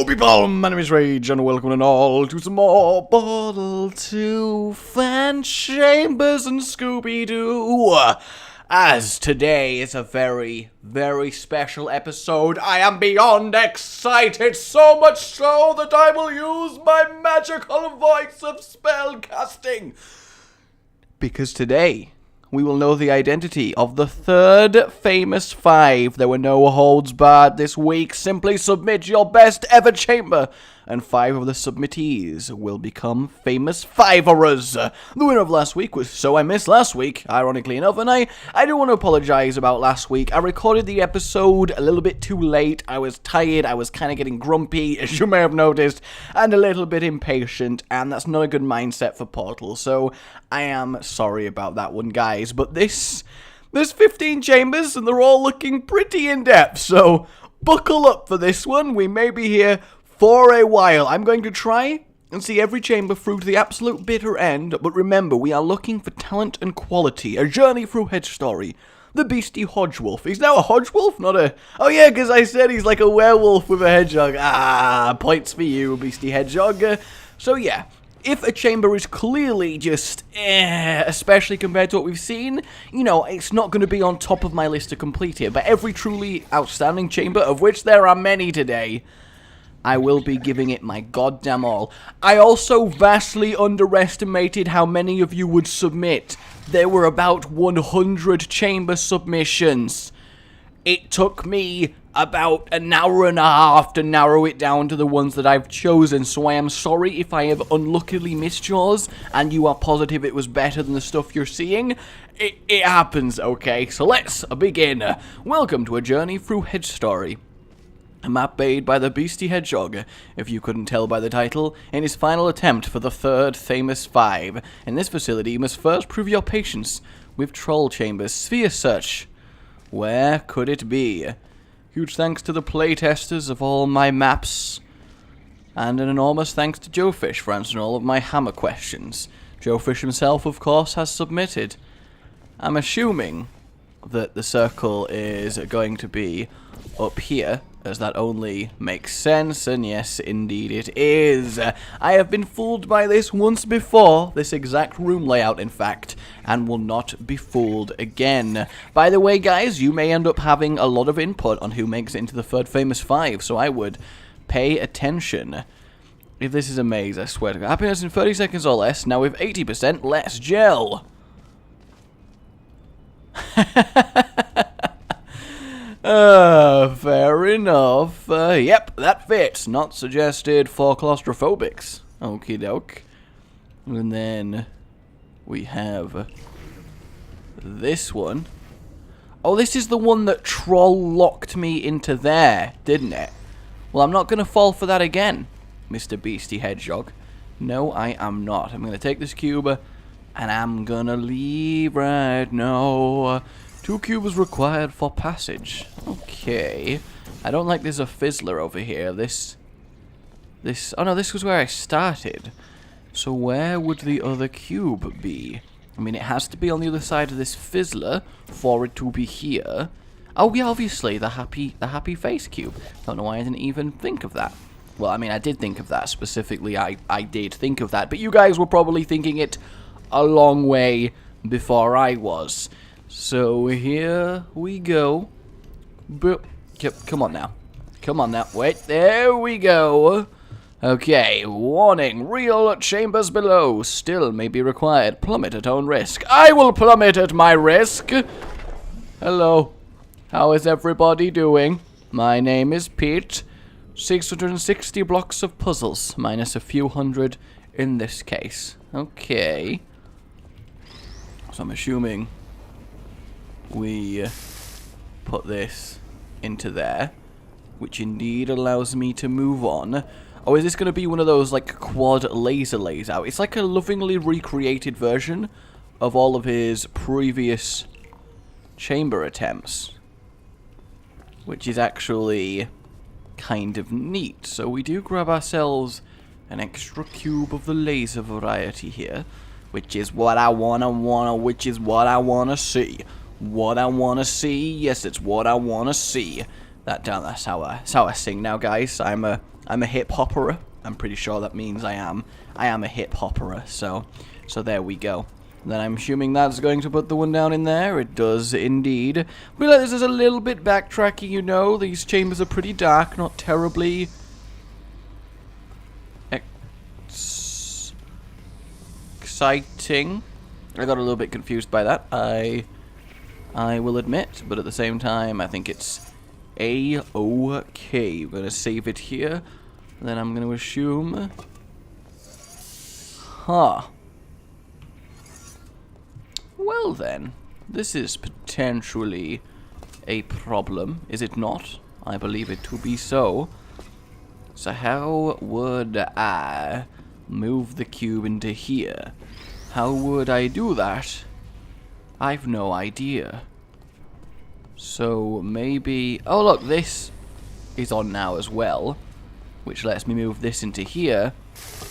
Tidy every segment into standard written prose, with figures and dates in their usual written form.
Hello people, my name is Rage and welcome and all to some more Portal 2 fan chambers and Scooby-Doo. As today is a very, very special episode, I am beyond excited, so much so that I will use my magical voice of spellcasting. Because today, we will know the identity of the third famous five. There were no holds barred this week. Simply submit your best ever chamber, and 5 of the submittees will become famous fiverers. The winner of last week was So I Missed Last Week, ironically enough, and I do want to apologize about last week. I recorded the episode a little bit too late. I was tired, I was kind of getting grumpy, as you may have noticed, and a little bit impatient, and that's not a good mindset for Portal, so I am sorry about that one, guys. But there's 15 chambers, and they're all looking pretty in-depth, so buckle up for this one. We may be here for a while. I'm going to try and see every chamber through to the absolute bitter end, but remember, we are looking for talent and quality. A journey through Hedge Story. The beastie Hodgewolf. He's now a Hodgewolf, not a... Oh yeah, because I said he's like a werewolf with a hedgehog. Ah, points for you, beastie hedgehog. So yeah, if a chamber is clearly just especially compared to what we've seen, you know, it's not going to be on top of my list to complete here, but every truly outstanding chamber, of which there are many today, I will be giving it my goddamn all. I also vastly underestimated how many of you would submit. There were about 100 chamber submissions. It took me about an hour and a half to narrow it down to the ones that I've chosen, so I am sorry if I have unluckily missed yours, and you are positive it was better than the stuff you're seeing. It happens, okay? So let's begin. Welcome to a journey through Hedge Story. A map made by the beastie hedgehog, if you couldn't tell by the title, in his final attempt for the third famous five. In this facility, you must first prove your patience with troll chambers. Sphere search. Where could it be? Huge thanks to the playtesters of all my maps, and an enormous thanks to Joe Fish for answering all of my hammer questions. Joe Fish himself, of course, has submitted. I'm assuming that the circle is going to be up here, as that only makes sense, and yes, indeed it is. I have been fooled by this once before, this exact room layout, in fact, and will not be fooled again. By the way, guys, you may end up having a lot of input on who makes it into the third famous five, so I would pay attention. If this is a maze, I swear to God. Happiness in 30 seconds or less, now with 80% less gel. Fair enough. Yep, that fits. Not suggested for claustrophobics. Okie doke. And then we have this one. Oh, this is the one that troll locked me into there, didn't it? Well, I'm not going to fall for that again, Mr. Beastie Hedgehog. No, I am not. I'm going to take this cube, and I'm going to leave right now. 2 cubes required for passage. Okay. I don't like there's a fizzler over here. Oh no, this was where I started. So where would the other cube be? I mean, it has to be on the other side of this fizzler for it to be here. Oh yeah, obviously, the happy face cube. Don't know why I didn't even think of that. Well, I mean, I did think of that. Specifically, I did think of that. But you guys were probably thinking it a long way before I was. So here we go. Come on now. Come on now. Wait, there we go. Okay, warning. Real chambers below still may be required. Plummet at own risk. I will plummet at my risk. Hello. How is everybody doing? My name is Pete. 660 blocks of puzzles, minus a few hundred in this case. Okay. So I'm assuming we put this into there, which indeed allows me to move on. Oh, is this going to be one of those, like, quad laser layout? It's like a lovingly recreated version of all of his previous chamber attempts, which is actually kind of neat. So we do grab ourselves an extra cube of the laser variety here, which is what I which is what I wanna see. What I wanna see, yes, it's what I wanna see. That's how I sing now, guys. I'm I'm a hip hopperer. I'm pretty sure that means I am a hip hopperer. So there we go. Then I'm assuming that's going to put the one down in there. It does indeed. But this is a little bit backtracking, you know. These chambers are pretty dark, not terribly exciting. I got a little bit confused by that. I will admit, but at the same time, I think it's A-OK. We're gonna save it here. Then I'm gonna assume. Huh. Well then, this is potentially a problem, is it not? I believe it to be so. So how would I move the cube into here? How would I do that? I've no idea. So maybe... Oh look, this is on now as well, which lets me move this into here,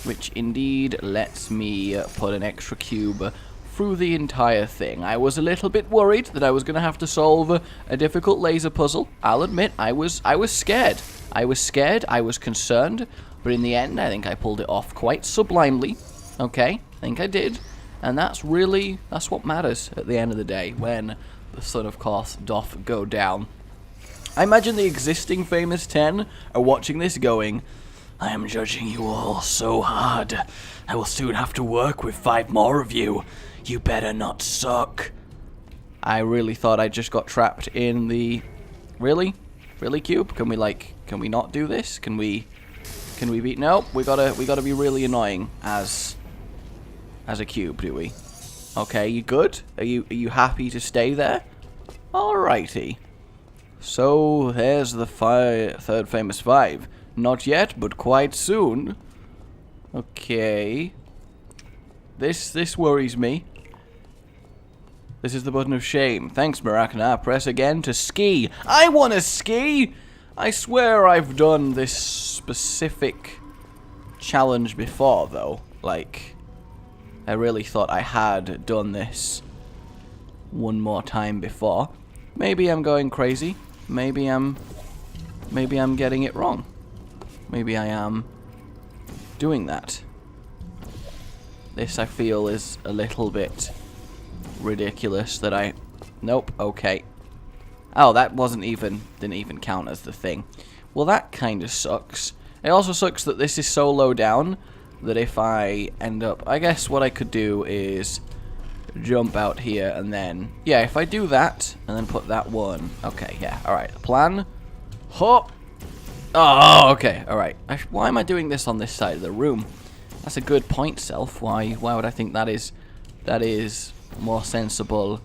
which indeed lets me put an extra cube through the entire thing. I was a little bit worried that I was going to have to solve a difficult laser puzzle. I'll admit, I was scared. I was scared, I was concerned, but in the end, I think I pulled it off quite sublimely. Okay, I think I did. And that's what matters at the end of the day, when the sun, of course, doth go down. I imagine the existing famous 10 are watching this going, I am judging you all so hard. I will soon have to work with 5 more of you. You better not suck. I really thought I just got trapped in the... Really? Really, cube? Can we not do this? Can we beat... Nope, we gotta be really annoying as a cube, do we? Okay, you good? Are you happy to stay there? Alrighty. So, there's the third famous 5. Not yet, but quite soon. Okay. This worries me. This is the button of shame. Thanks, Maracana. Press again to ski. I want to ski! I swear I've done this specific challenge before, though. Like, I really thought I had done this one more time before. Maybe I'm going crazy. Maybe I'm getting it wrong. Maybe I am doing that. This, I feel, is a little bit ridiculous that I... Nope, okay. Oh, that didn't even count as the thing. Well, that kind of sucks. It also sucks that this is so low down that if I end up... I guess what I could do is jump out here and then... Yeah, if I do that and then put that one... Okay, yeah, alright. Plan. Hop. Oh, okay, alright. Why am I doing this on this side of the room? That's a good point, Self. Why would I think that is more sensible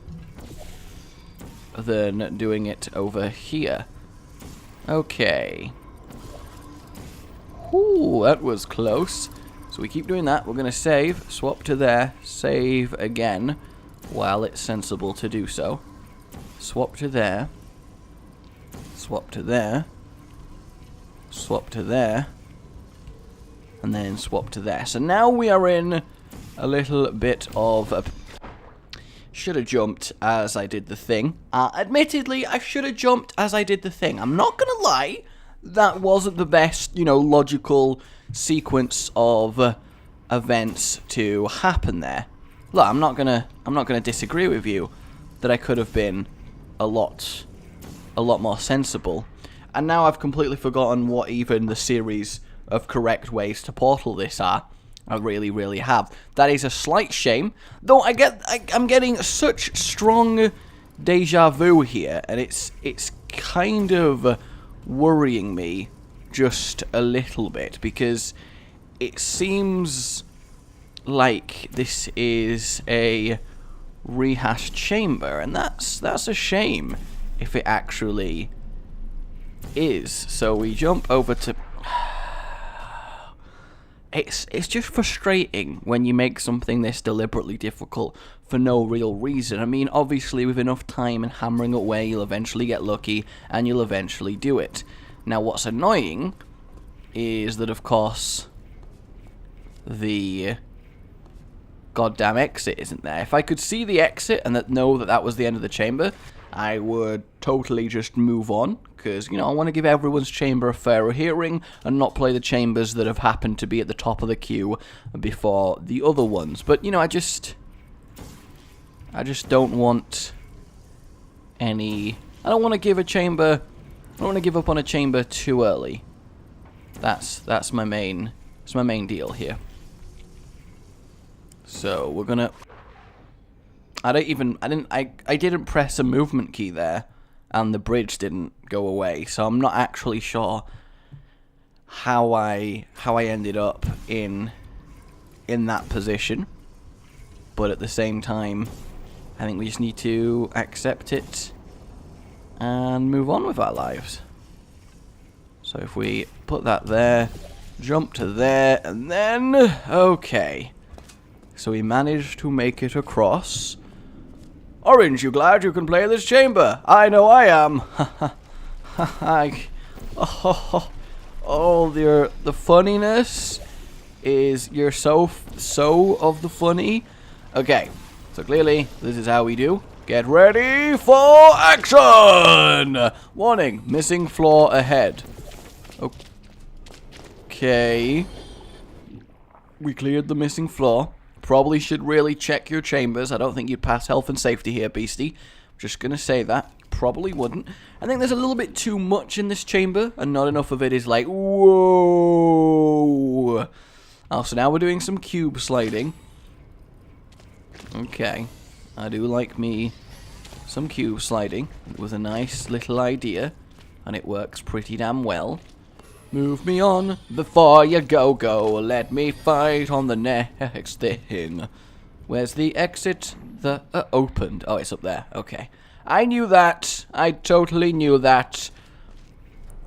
than doing it over here? Okay. Ooh, that was close. So we keep doing that. We're going to save, swap to there, save again, while it's sensible to do so. Swap to there, swap to there, swap to there, and then swap to there. So now we are in a little bit of a... Should have jumped as I did the thing. Admittedly, I should have jumped as I did the thing. I'm not going to lie. That wasn't the best, you know, logical sequence of events to happen there. Look, I'm not gonna disagree with you that I could have been a lot more sensible. And now I've completely forgotten what even the series of correct ways to portal this are. I really, really have. That is a slight shame, though. I'm getting such strong deja vu here, and it's kind of worrying me just a little bit, because it seems like this is a rehashed chamber, and that's a shame if it actually is. So we jump over to... It's just frustrating when you make something this deliberately difficult for no real reason. I mean, obviously with enough time and hammering away, you'll eventually get lucky, and you'll eventually do it. Now, what's annoying is that, of course, the goddamn exit isn't there. If I could see the exit and know that that was the end of the chamber, I would totally just move on, because, you know, I want to give everyone's chamber a fairer hearing, and not play the chambers that have happened to be at the top of the queue before the other ones. But, you know, I just don't want any... I don't want to give a chamber... I don't want to give up on a chamber too early. That's my main deal here. So, we're gonna... I didn't press a movement key there, and the bridge didn't go away, so I'm not actually sure how I ended up in that position. But at the same time, I think we just need to accept it and move on with our lives. So if we put that there, jump to there, and then okay. So we managed to make it across. Orange, you glad you can play this chamber? I know I am. The funniness is you're so of the funny. Okay, so clearly this is how we do. Get ready for action! Warning, missing floor ahead. Okay. We cleared the missing floor. Probably should really check your chambers. I don't think you'd pass health and safety here, Beastie. Just gonna say that. Probably wouldn't. I think there's a little bit too much in this chamber, and not enough of it is like, whoa. Oh, so now we're doing some cube sliding. Okay. I do like me some cube sliding. It was a nice little idea, and it works pretty damn well. Move me on before you go. Let me fight on the next thing. Where's the exit? The opened. Oh, it's up there. Okay. I knew that. I totally knew that.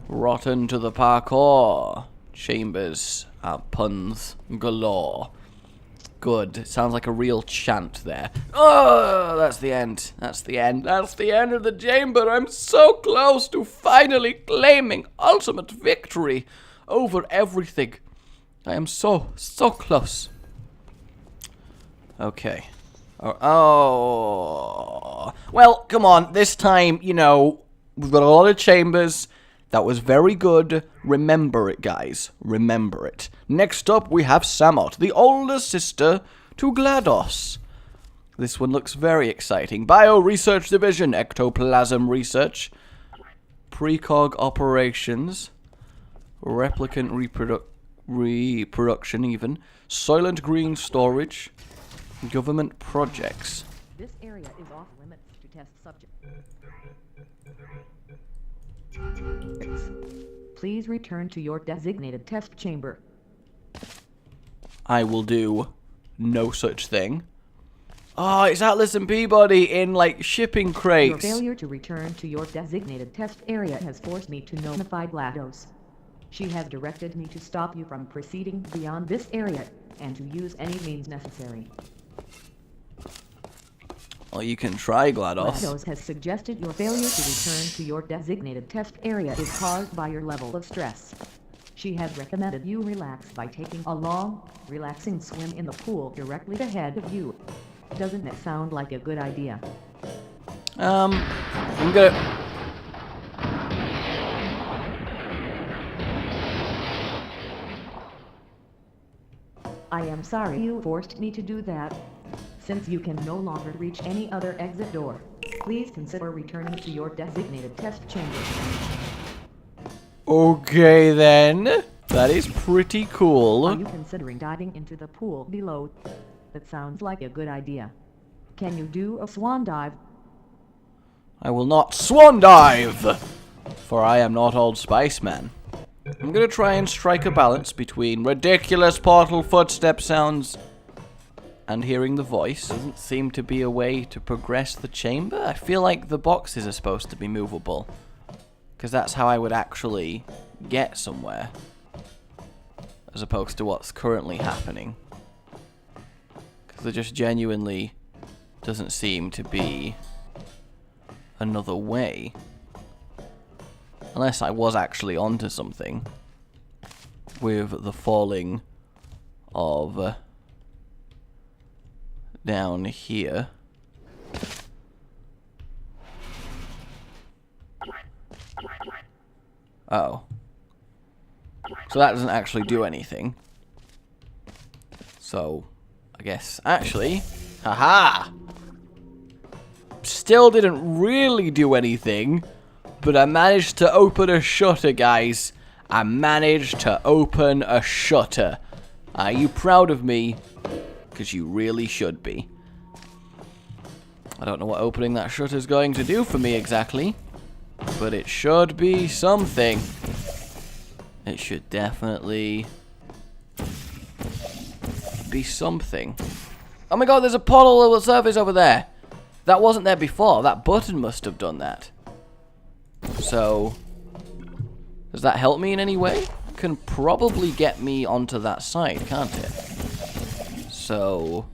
Rotten to the parkour. Chambers are puns galore. Good. It sounds like a real chant there. Oh, that's the end. That's the end. That's the end of the chamber. I'm so close to finally claiming ultimate victory over everything. I am so close. Okay. Oh. Well, come on. This time, you know, we've got a lot of chambers. That was very good. Remember it, guys. Remember it. Next up, we have Samot, the older sister to GLaDOS. This one looks very exciting. Bio Research Division, Ectoplasm Research, Precog Operations, Replicant Reproduction even, Soylent Green Storage, Government Projects. This area is off limits to test subjects. Please return to your designated test chamber. I will do no such thing. Oh, it's Atlas and Peabody in, like, shipping crates. Your failure to return to your designated test area has forced me to notify GLaDOS. She has directed me to stop you from proceeding beyond this area, and to use any means necessary. Well, you can try, GLaDOS. GLaDOS has suggested your failure to return to your designated test area is caused by your level of stress. She has recommended you relax by taking a long, relaxing swim in the pool directly ahead of you. Doesn't that sound like a good idea? I'm gonna... I am sorry you forced me to do that. Since you can no longer reach any other exit door, please consider returning to your designated test chamber. Okay, then. That is pretty cool. Are you considering diving into the pool below? That sounds like a good idea. Can you do a swan dive? I will not swan dive, for I am not Old Spice Man. I'm gonna try and strike a balance between ridiculous portal footstep sounds and hearing the voice. Doesn't seem to be a way to progress the chamber. I feel like the boxes are supposed to be movable, because that's how I would actually get somewhere, as opposed to what's currently happening. Because there just genuinely doesn't seem to be another way. Unless I was actually onto something with the falling of down here. Oh. So that doesn't actually do anything. So, I guess, actually, haha! Still didn't really do anything, but I managed to open a shutter, guys. I managed to open a shutter. Are you proud of me? Because you really should be. I don't know what opening that shutter is going to do for me exactly, but it should be something. It should definitely be something. Oh my god, there's a portal level surface over there. That wasn't there before. That button must have done that. So, does that help me in any way? Can probably get me onto that side, can't it? So,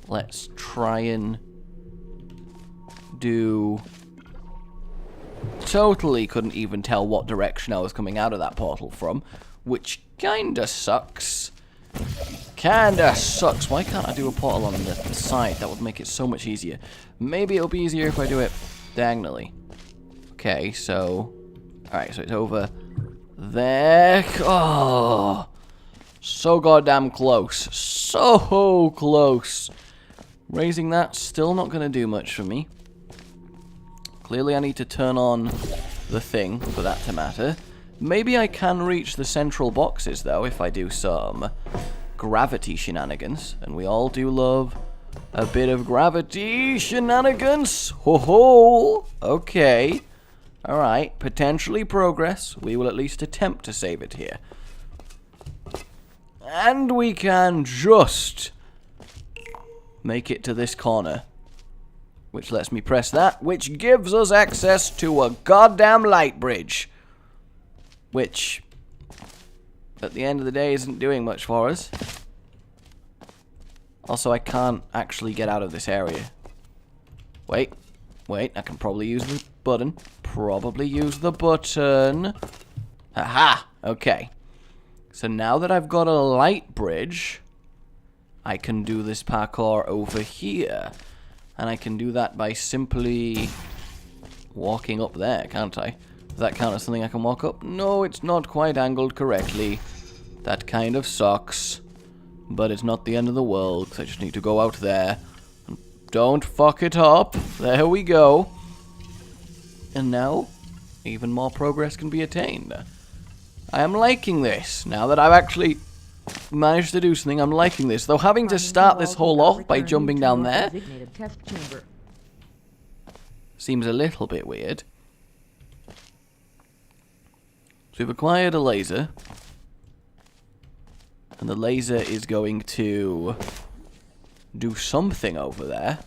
let's try and do... Totally couldn't even tell what direction I was coming out of that portal from, which kinda sucks. Kinda sucks. Why can't I do a portal on the side? That would make it so much easier. Maybe it'll be easier if I do it diagonally. Okay, so... Alright, so it's over there. Oh! So goddamn close. So close. Raising that, still not going to do much for me. Clearly I need to turn on the thing for that to matter. Maybe I can reach the central boxes, though, if I do some gravity shenanigans. And we all do love a bit of gravity shenanigans. Ho ho! Okay. Alright, potentially progress. We will at least attempt to save it here. And we can just make it to this corner. Which lets me press that, which gives us access to a goddamn light bridge. Which, at the end of the day, isn't doing much for us. Also, I can't actually get out of this area. Wait, I can probably use the button. Probably use the button. Aha! Okay. So now that I've got a light bridge, I can do this parkour over here. And I can do that by simply walking up there, can't I? Does that count as something I can walk up? No, it's not quite angled correctly. That kind of sucks. But it's not the end of the world, because I just need to go out there. Don't fuck it up. There we go. And now, even more progress can be attained. I am liking this. Now that I've actually managed to do something, I'm liking this. Though having to start this hole off by jumping down there seems a little bit weird. So we've acquired a laser. And the laser is going to do something over there.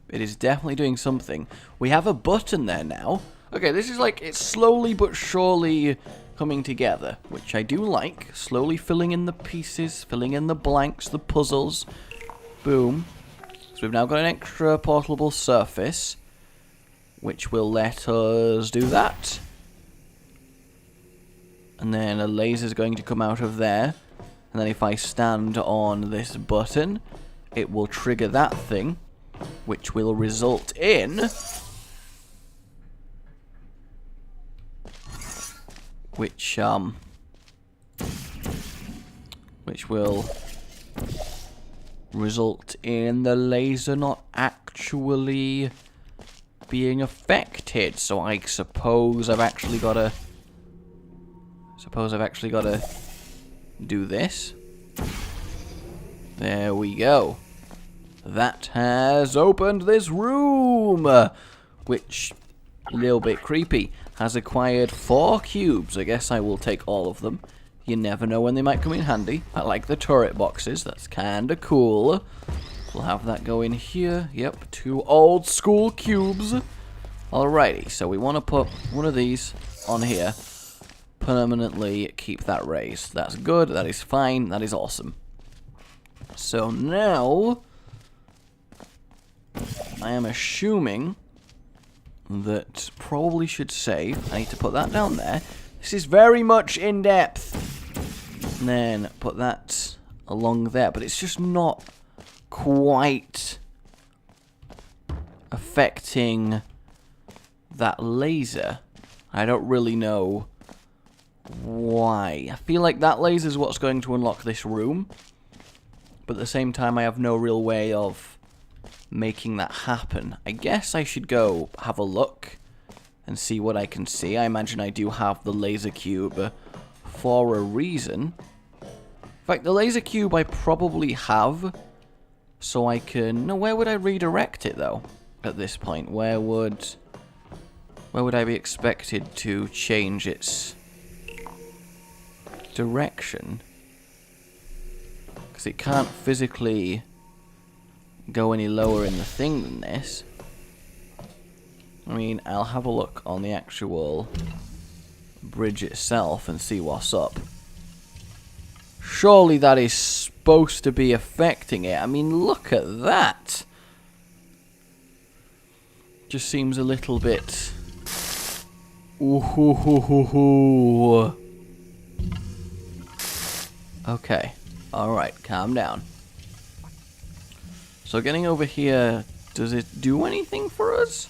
It is definitely doing something. We have a button there now. Okay, this is like, it's slowly but surely coming together, which I do like. Slowly filling in the pieces, filling in the blanks, the puzzles. Boom. So we've now got an extra portable surface, which will let us do that. And then a laser's going to come out of there. And then if I stand on this button, it will trigger that thing, which will result in... Which will result in the laser not actually being affected. So I suppose I've actually got to... do this. There we go. That has opened this room, which, a little bit creepy, has acquired 4 cubes. I guess I will take all of them. You never know when they might come in handy. I like the turret boxes. That's kinda cool. We'll have that go in here. Yep, 2 old school cubes. Alrighty, so we want to put one of these on here. Permanently keep that raised. That's good. That is fine. That is awesome. So now, I am assuming that probably should save. I need to put that down there. This is very much in depth. And then put that along there. But it's just not quite affecting that laser. I don't really know Why? I feel like that laser is what's going to unlock this room. But at the same time, I have no real way of making that happen. I guess I should go have a look and see what I can see. I imagine I do have the laser cube for a reason. In fact, the laser cube I probably have, so I can... No, where would I redirect it, though, at this point? Where would I be expected to change its direction? Because it can't physically go any lower in the thing than this. I mean, I'll have a look on the actual bridge itself and see what's up. Surely that is supposed to be affecting it. I mean, look at that. Just seems a little bit... Ooh. Okay. Alright, calm down. So getting over here, does it do anything for us?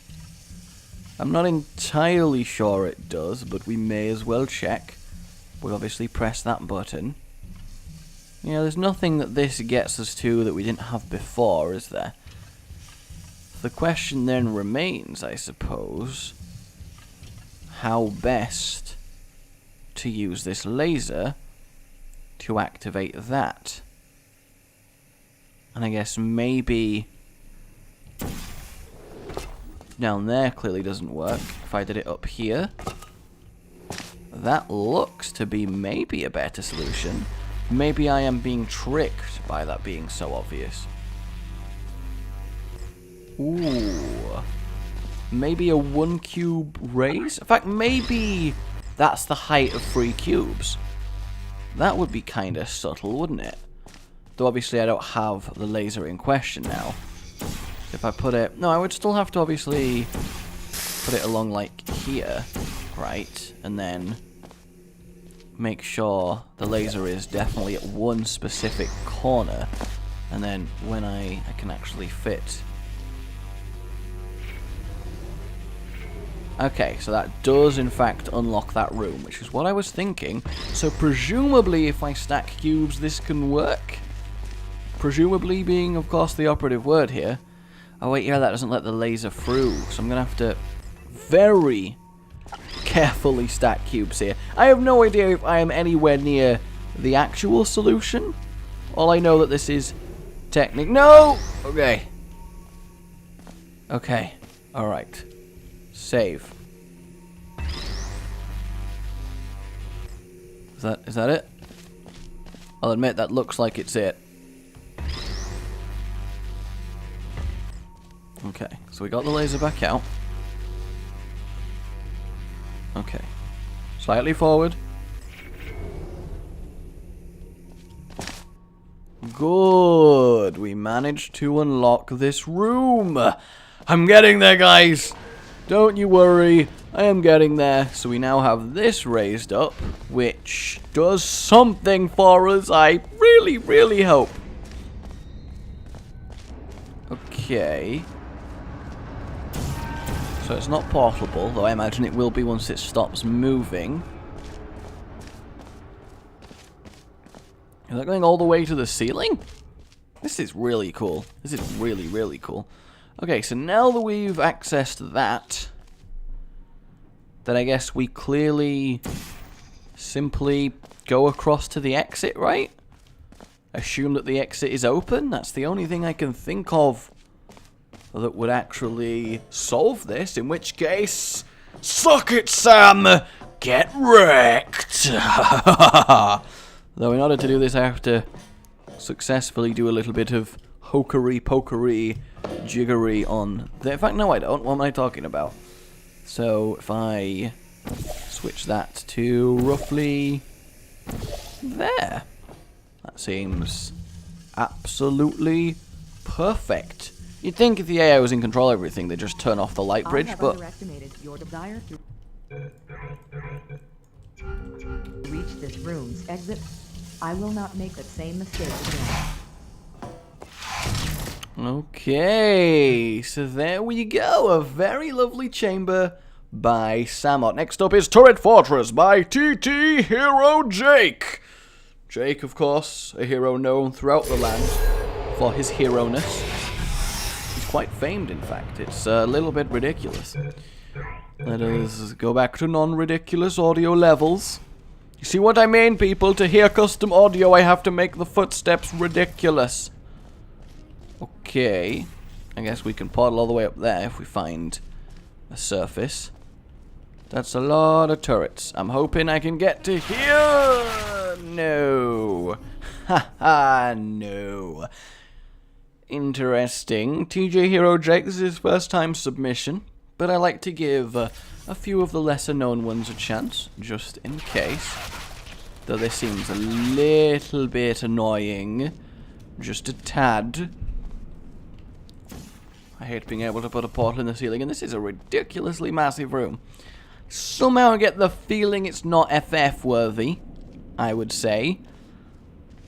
I'm not entirely sure it does, but we may as well check. We obviously press that button. Yeah, there's nothing that this gets us to that we didn't have before, is there? The question then remains, I suppose, how best to use this laser to activate that. And I guess maybe down there clearly doesn't work. If I did it up here, that looks to be maybe a better solution. Maybe I am being tricked by that being so obvious. Ooh. Maybe a 1 cube raise? In fact, maybe that's the height of 3 cubes. That would be kind of subtle, wouldn't it? Though obviously I don't have the laser in question now. If I put it... No, I would still have to obviously put it along like here, right? And then make sure the laser is definitely at one specific corner. And then when I can actually fit... Okay, so that does in fact unlock that room, which is what I was thinking. So presumably if I stack cubes this can work. Presumably being of course the operative word here. Oh wait, yeah, that doesn't let the laser through, so I'm gonna have to very carefully stack cubes here. I have no idea if I am anywhere near the actual solution. All I know that this is No! Okay. Okay. Alright. Save. Is that it? I'll admit that looks like it's it. Okay, so we got the laser back out. Okay. Slightly forward. Good. We managed to unlock this room. I'm getting there, guys. Don't you worry. I am getting there. So we now have this raised up, which does something for us. I really, really hope. Okay. So it's not portable, though I imagine it will be once it stops moving. Is that going all the way to the ceiling? This is really cool. This is really, really cool. Okay, so now that we've accessed that, then I guess we clearly simply go across to the exit, right? Assume that the exit is open. That's the only thing I can think of that would actually solve this, in which case, suck it, Sam! Get wrecked! Though in order to do this, I have to successfully do a little bit of hokery-pokery, jiggery on... In fact, no, I don't. What am I talking about? So, if I switch that to roughly there. That seems absolutely perfect. You'd think if the AI was in control of everything, they'd just turn off the light bridge, but... underestimated your desire to reach this room's exit. I will not make the same mistake again. Okay, so there we go. A very lovely chamber by Samot. Next up is Turret Fortress by TT Hero Jake. Jake, of course, a hero known throughout the land for his hero-ness. He's quite famed, in fact. It's a little bit ridiculous. Let us go back to non-ridiculous audio levels. You see what I mean, people? To hear custom audio, I have to make the footsteps ridiculous. Okay. I guess we can portal all the way up there if we find a surface. That's a lot of turrets. I'm hoping I can get to here. No. Haha, no. Interesting. TJ Hero Jake, this is his first time submission. But I like to give a few of the lesser known ones a chance, just in case. Though this seems a little bit annoying. Just a tad. I hate being able to put a portal in the ceiling, and this is a ridiculously massive room. Somehow I get the feeling it's not FF worthy, I would say.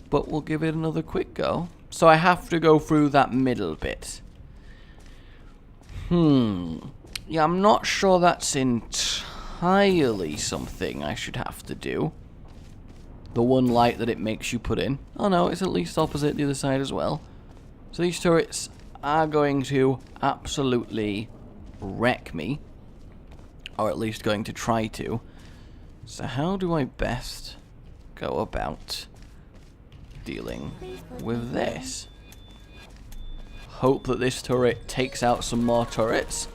But we'll give it another quick go. So I have to go through that middle bit. Yeah, I'm not sure that's entirely something I should have to do. The one light that it makes you put in. Oh no, it's at least opposite the other side as well. So these turrets are going to absolutely wreck me. Or at least going to try to. So how do I best go about dealing with this? Hope that this turret takes out some more turrets.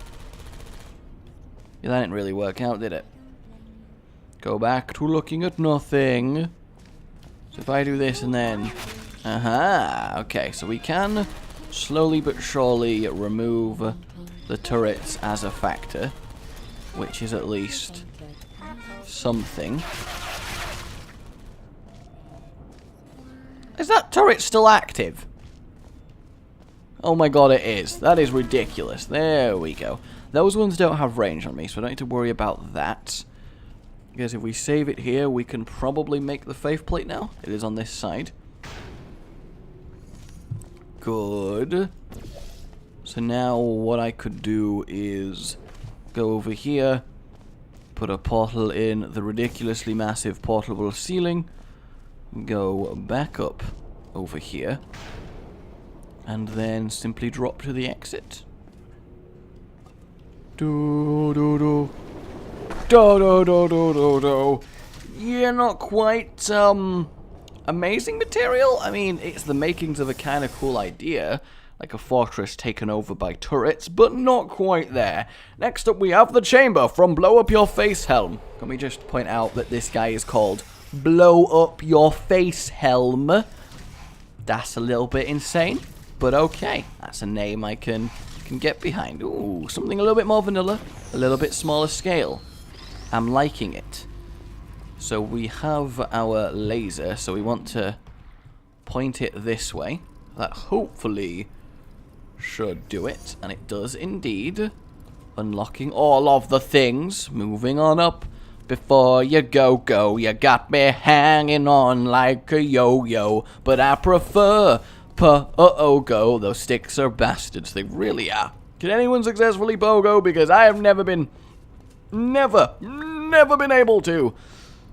Yeah, that didn't really work out, did it? Go back to looking at nothing. So if I do this and then... Aha! Okay, so we can slowly but surely remove the turrets as a factor. Which is at least something. Is that turret still active? Oh my god, it is. That is ridiculous. There we go. Those ones don't have range on me, so I don't need to worry about that. Because if we save it here, we can probably make the faith plate now. It is on this side. Good. So now what I could do is go over here, put a portal in the ridiculously massive portable ceiling, go back up over here, and then simply drop to the exit. Do do do. Do do do do do do. Yeah, not quite amazing material. I mean, it's the makings of a kind of cool idea, like a fortress taken over by turrets, but not quite there. Next up we have the chamber from Blow Up Your Face Helm. Can we just point out that this guy is called Blow Up Your Face Helm? That's a little bit insane, but okay. That's a name I can get behind. Ooh, something a little bit more vanilla, a little bit smaller scale. I'm liking it. So we have our laser, so we want to point it this way. That hopefully should do it, and it does indeed. Unlocking all of the things. Moving on up. Before you go, you got me hanging on like a yo-yo. But I prefer go. Those sticks are bastards, they really are. Can anyone successfully pogo? Because I have never been able to.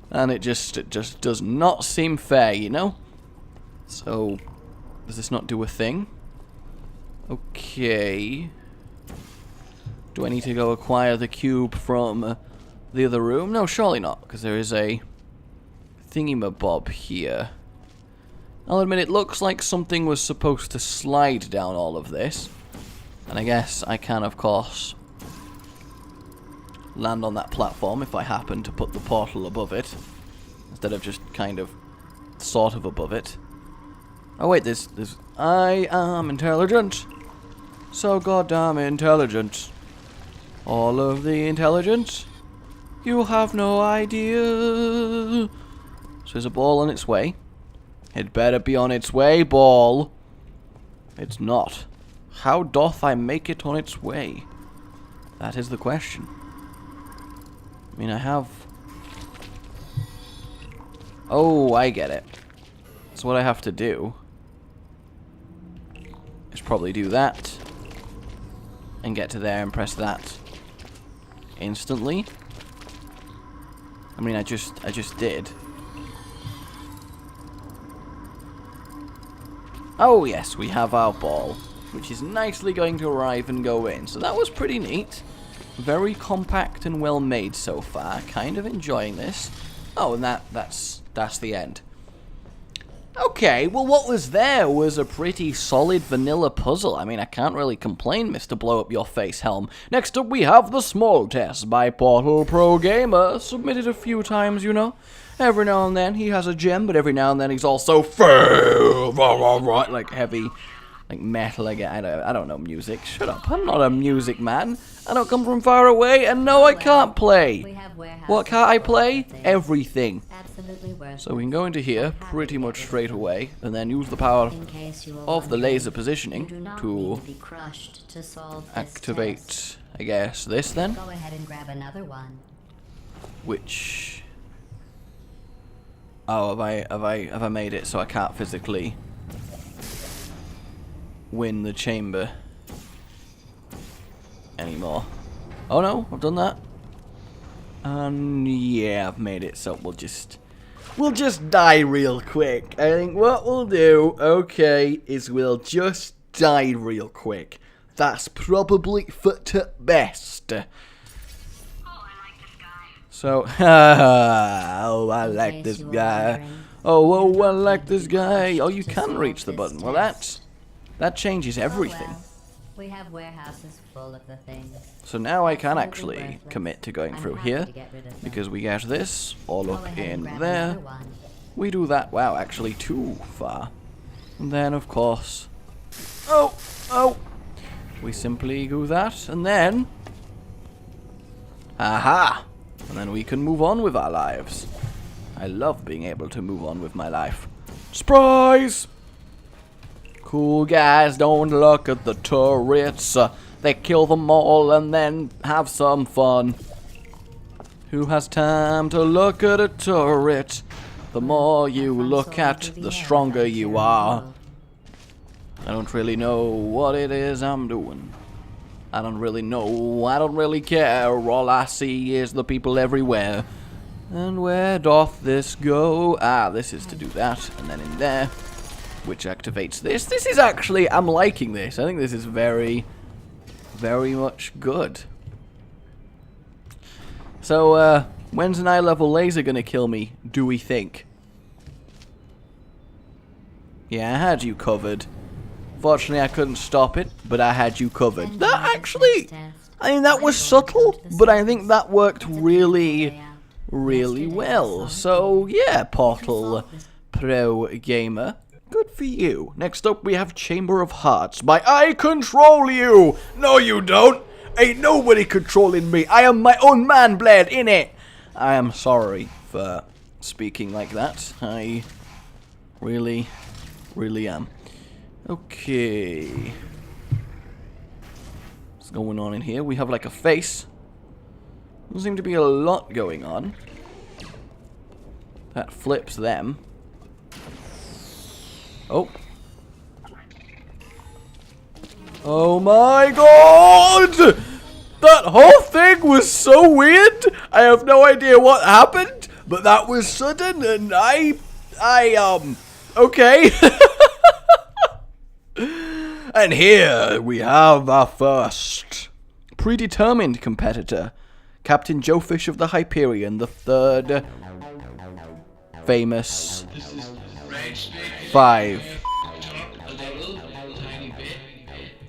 And it just does not seem fair, you know? So, does this not do a thing? Okay. Do I need to go acquire the cube from the other room? No, surely not, because there is a thingy-mabob here. I'll admit it looks like something was supposed to slide down all of this. And I guess I can, of course, land on that platform if I happen to put the portal above it. Instead of just kind of, sort of above it. Oh wait, there's... I am intelligent. So goddamn intelligent. All of the intelligence. You have no idea. So there's a ball on its way. It better be on its way, ball. It's not. How doth I make it on its way? That is the question. I mean, I have... Oh, I get it. So what I have to do is probably do that and get to there and press that. instantly. I mean, I just did. Oh yes, we have our ball, which is nicely going to arrive and go in. So that was pretty neat. Very compact and well made so far. Kind of enjoying this. Oh, and that's the end. Okay, well what was there was a pretty solid vanilla puzzle. I mean, I can't really complain, Mr. Blow Up Your Face Helm. Next up we have the small test by Portal Pro Gamer. Submitted a few times, you know. Every now and then he has a gem, but every now and then he's also like heavy, like metal again. I don't know music. Shut up. I'm not a music man. I don't come from far away, and no, I can't play. What can't I play? Everything. So we can go into here pretty much straight away, and then use the power of the laser positioning to activate, I guess, this then. Go ahead and grab another one. Which... Oh, have I made it so I can't physically win the chamber anymore? Oh no, I've done that. And yeah, I've made it so we'll just die real quick. I think what we'll do, okay, is we'll just die real quick. That's probably for the best. So, oh, I like this guy. Oh, I like this guy. Oh, you can reach the button. Well, that changes everything. We have warehouses full of the things. So now I can actually commit to going through here, because we get this all up in there. We do that. Wow, actually too far. And then, of course, oh, we simply do that, and then, aha! And then we can move on with our lives. I love being able to move on with my life. Surprise! Cool guys don't look at the turrets. They kill them all and then have some fun. Who has time to look at a turret? The more you look at, the stronger you are. I don't really know what it is I'm doing. I don't really know, I don't really care. All I see is the people everywhere. And where doth this go? Ah, this is to do that. And then in there, which activates this. This is actually, I'm liking this. I think this is very, very much good. So, when's an eye level laser gonna kill me, do we think? Yeah, I had you covered. Fortunately, I couldn't stop it, but I had you covered. That actually, I mean, that was subtle, but I think that worked really, really well. So, yeah, Portal Pro Gamer, good for you. Next up, we have Chamber of Hearts by I Control You. No, you don't. Ain't nobody controlling me. I am my own man, bled, innit? I am sorry for speaking like that. I really, really am. Okay. What's going on in here? We have like a face. Doesn't seem to be a lot going on. That flips them. Oh. Oh my god! That whole thing was so weird. I have no idea what happened, but that was sudden and okay. And here we have our first predetermined competitor, Captain Joe Fish of the Hyperion, the third famous 5.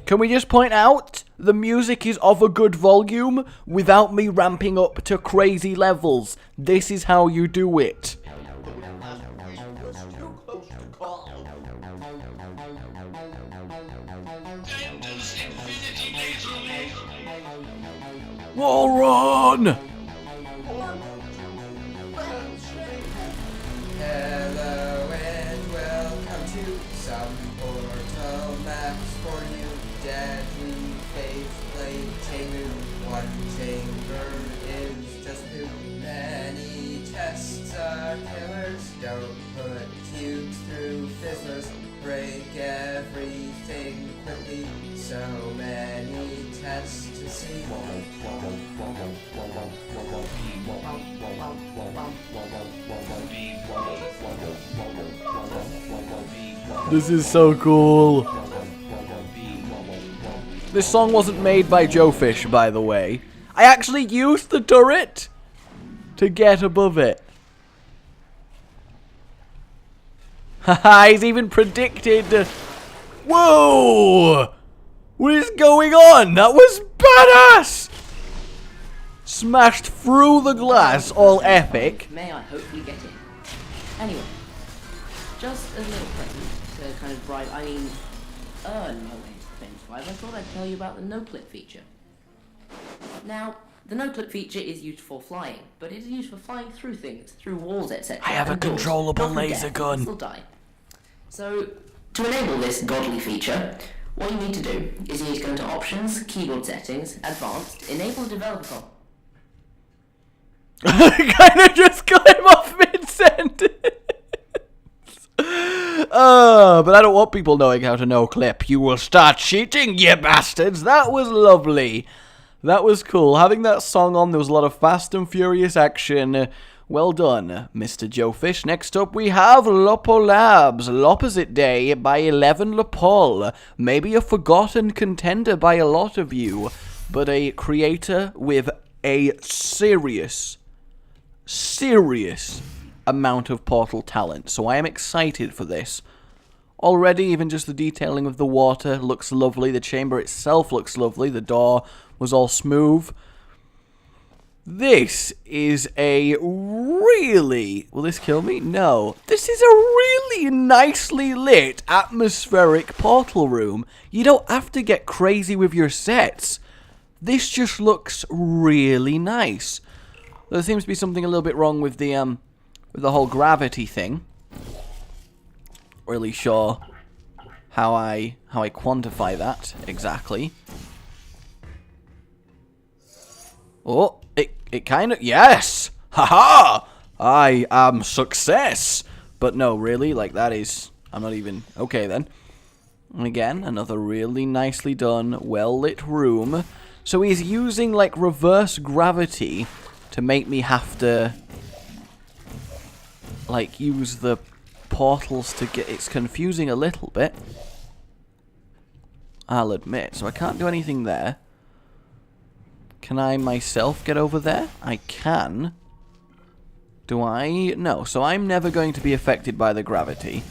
Can we just point out, the music is of a good volume without me ramping up to crazy levels. This is how you do it. Wall run! Hello and welcome to some portal maps for you. Deadly faith chamber. One chamber is just too many tests are killers. Don't put tubes through fizzlers. Break everything quickly. So many tests to see. This is so cool. This song wasn't made by Joe Fish, by the way. I actually used the turret to get above it. Haha, he's even predicted. Whoa! What is going on? That was badass! Smashed through the glass, all epic. May I hopefully get in? Anyway, just a little present to kind of earn my way into the Fence 5. I thought I'd tell you about the no-clip feature. Now, the no-clip feature is used for flying, but it is used for flying through things, through walls, etc. I have a controllable laser gun. Still die. So, to enable this godly feature, what you need to do is you need to go into Options, Keyboard Settings, Advanced, Enable Developer Content. I kind of just cut him off mid-sentence. But I don't want people knowing how to no-clip. You will start cheating, you bastards. That was lovely. That was cool. Having that song on, there was a lot of fast and furious action. Well done, Mr. Joe Fish. Next up, we have Lopo Labs. L'Opposite Day by 11 Lepol. Maybe a forgotten contender by a lot of you, but a creator with a serious amount of Portal talent. So I am excited for this. Already, even just the detailing of the water looks lovely. The chamber itself looks lovely. The door was all smooth. This is a really... Will this kill me? No. This is a really nicely lit atmospheric portal room. You don't have to get crazy with your sets. This just looks really nice. There seems to be something a little bit wrong with the whole gravity thing. Really sure how I quantify that exactly. Oh, it kind of, yes! Haha! I am success! But no, really, like that is, I'm not even, okay then. And again, another really nicely done, well-lit room. So he's using, like, reverse gravity to make me have to, like, use the portals to get, it's confusing a little bit. I'll admit, so I can't do anything there. Can I myself get over there? I can. Do I? No. So I'm never going to be affected by the gravity.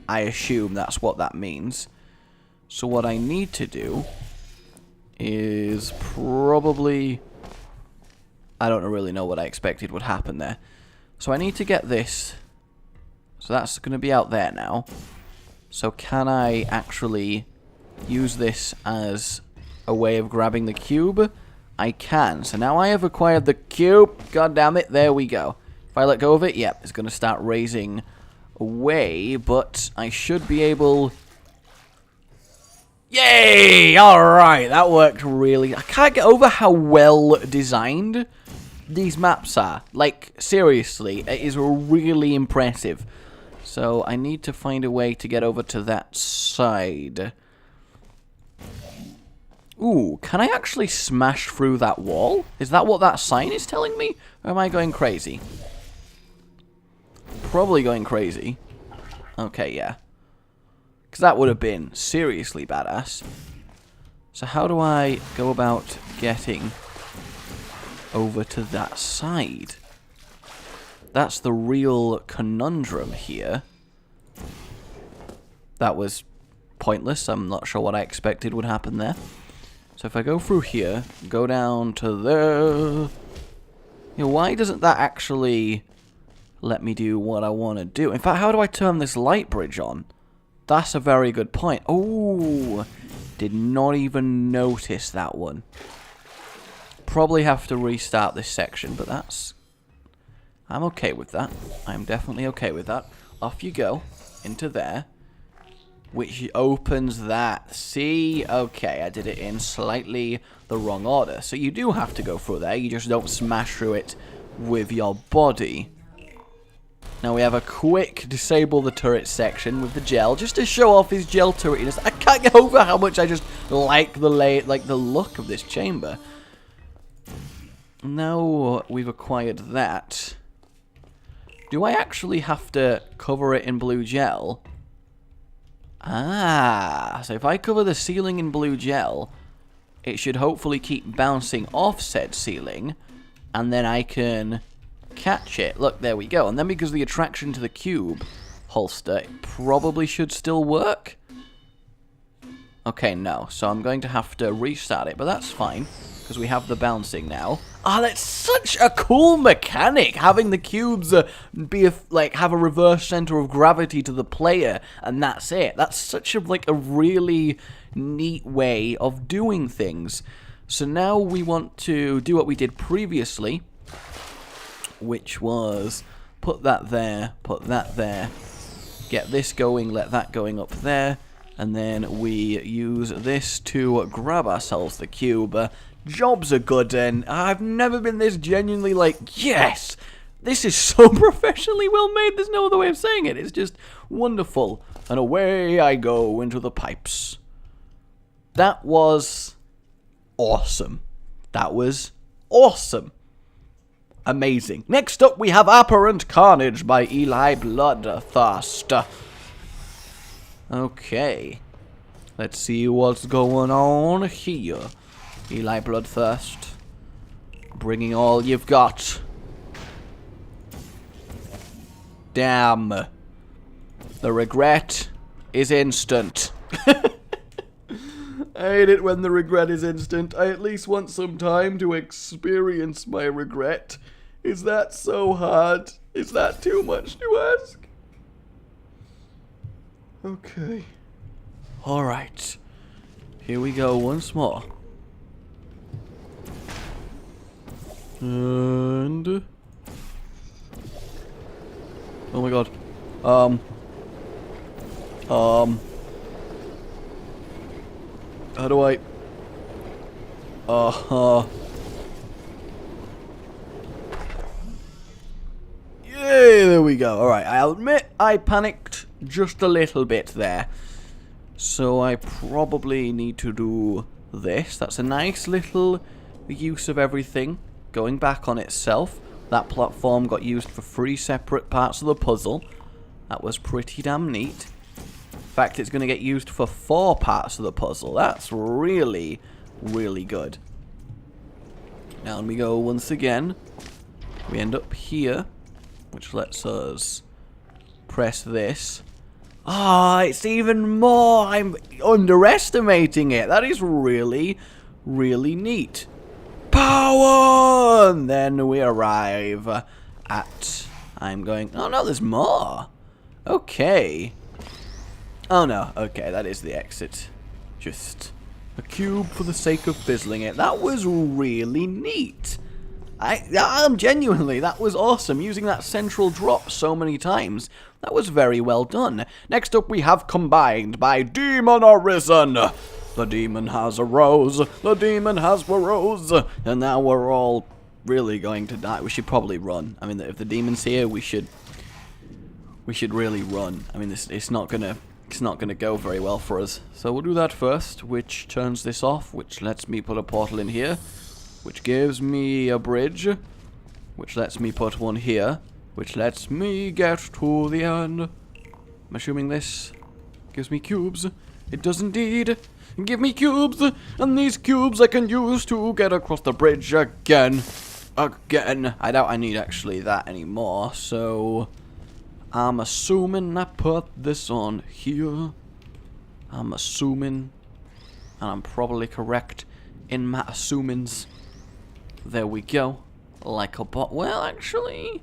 I assume that's what that means. So what I need to do is probably... I don't really know what I expected would happen there. So I need to get this. So that's going to be out there now. So can I actually use this as a way of grabbing the cube? I can. So now I have acquired the cube. God damn it. There we go. If I let go of it, yep, it's going to start raising away. But I should be able... Yay! Alright, that worked really... I can't get over how well designed these maps are. Like, seriously, it is really impressive. So I need to find a way to get over to that side. Ooh, can I actually smash through that wall? Is that what that sign is telling me? Or am I going crazy? Probably going crazy. Okay, yeah. Because that would have been seriously badass. So how do I go about getting over to that side? That's the real conundrum here. That was pointless. I'm not sure what I expected would happen there. So if I go through here, go down to there... You know, why doesn't that actually let me do what I want to do? In fact, how do I turn this light bridge on? That's a very good point. Oh, did not even notice that one. Probably have to restart this section, but that's... I'm okay with that. I'm definitely okay with that. Off you go, into there. Which opens that. See? Okay, I did it in slightly the wrong order. So you do have to go through there. You just don't smash through it with your body. Now we have a quick disable the turret section with the gel, just to show off his gel turretiness. I can't get over how much I just like the look of this chamber. now we've acquired that, do I actually have to cover it in blue gel? Ah, so if I cover the ceiling in blue gel, it should hopefully keep bouncing off said ceiling, and then I can catch it. Look, there we go. And then because of the attraction to the cube holster, it probably should still work. Okay, no. So I'm going to have to restart it, but that's fine, because we have the bouncing now. Ah, that's such a cool mechanic, having the cubes have a reverse center of gravity to the player, and that's it. That's such a really neat way of doing things. So now we want to do what we did previously, which was put that there, get this going, let that going up there, and then we use this to grab ourselves the cube. Job's a good one. I've never been this genuinely like, yes, this is so professionally well made, there's no other way of saying it. It's just wonderful. And away I go into the pipes. That was awesome. That was awesome. Amazing. Next up, we have Apperent Carnage by Eli Bloodthirst. Okay. Let's see what's going on here. Eli Bloodthirst. Bringing all you've got. Damn. The regret is instant. I hate it when the regret is instant. I at least want some time to experience my regret. Is that so hard? Is that too much to ask? Okay. Alright. Here we go once more. And... oh my god. How do I... Yay, there we go. Alright, I'll admit I panicked just a little bit there. So I probably need to do this. That's a nice little use of everything going back on itself. That platform got used for 3 separate parts of the puzzle. That was pretty damn neat. In fact, it's going to get used for 4 parts of the puzzle. That's really, really good. Down we go once again. We end up here, which lets us press this. Ah, it's even more. I'm underestimating it. That is really, really neat. Power! And then we arrive at... I'm going... oh no, there's more. Okay. Oh no, okay, that is the exit. Just a cube for the sake of fizzling it. That was really neat. I'm genuinely, that was awesome. Using that central drop so many times. That was very well done. Next up we have Combined by Demon Arisen. The demon has arose. The demon has arose. And now we're all really going to die. We should probably run. I mean, if the demon's here, we should really run. I mean, it's not gonna go very well for us. So we'll do that first, which turns this off, which lets me put a portal in here, which gives me a bridge, which lets me put one here, which lets me get to the end. I'm assuming this gives me cubes. It does indeed give me cubes, and these cubes I can use to get across the bridge again. I doubt I need actually that anymore, so... I'm assuming I put this on here. I'm assuming, and I'm probably correct in my assumings. There we go. Like a bot. Well, actually,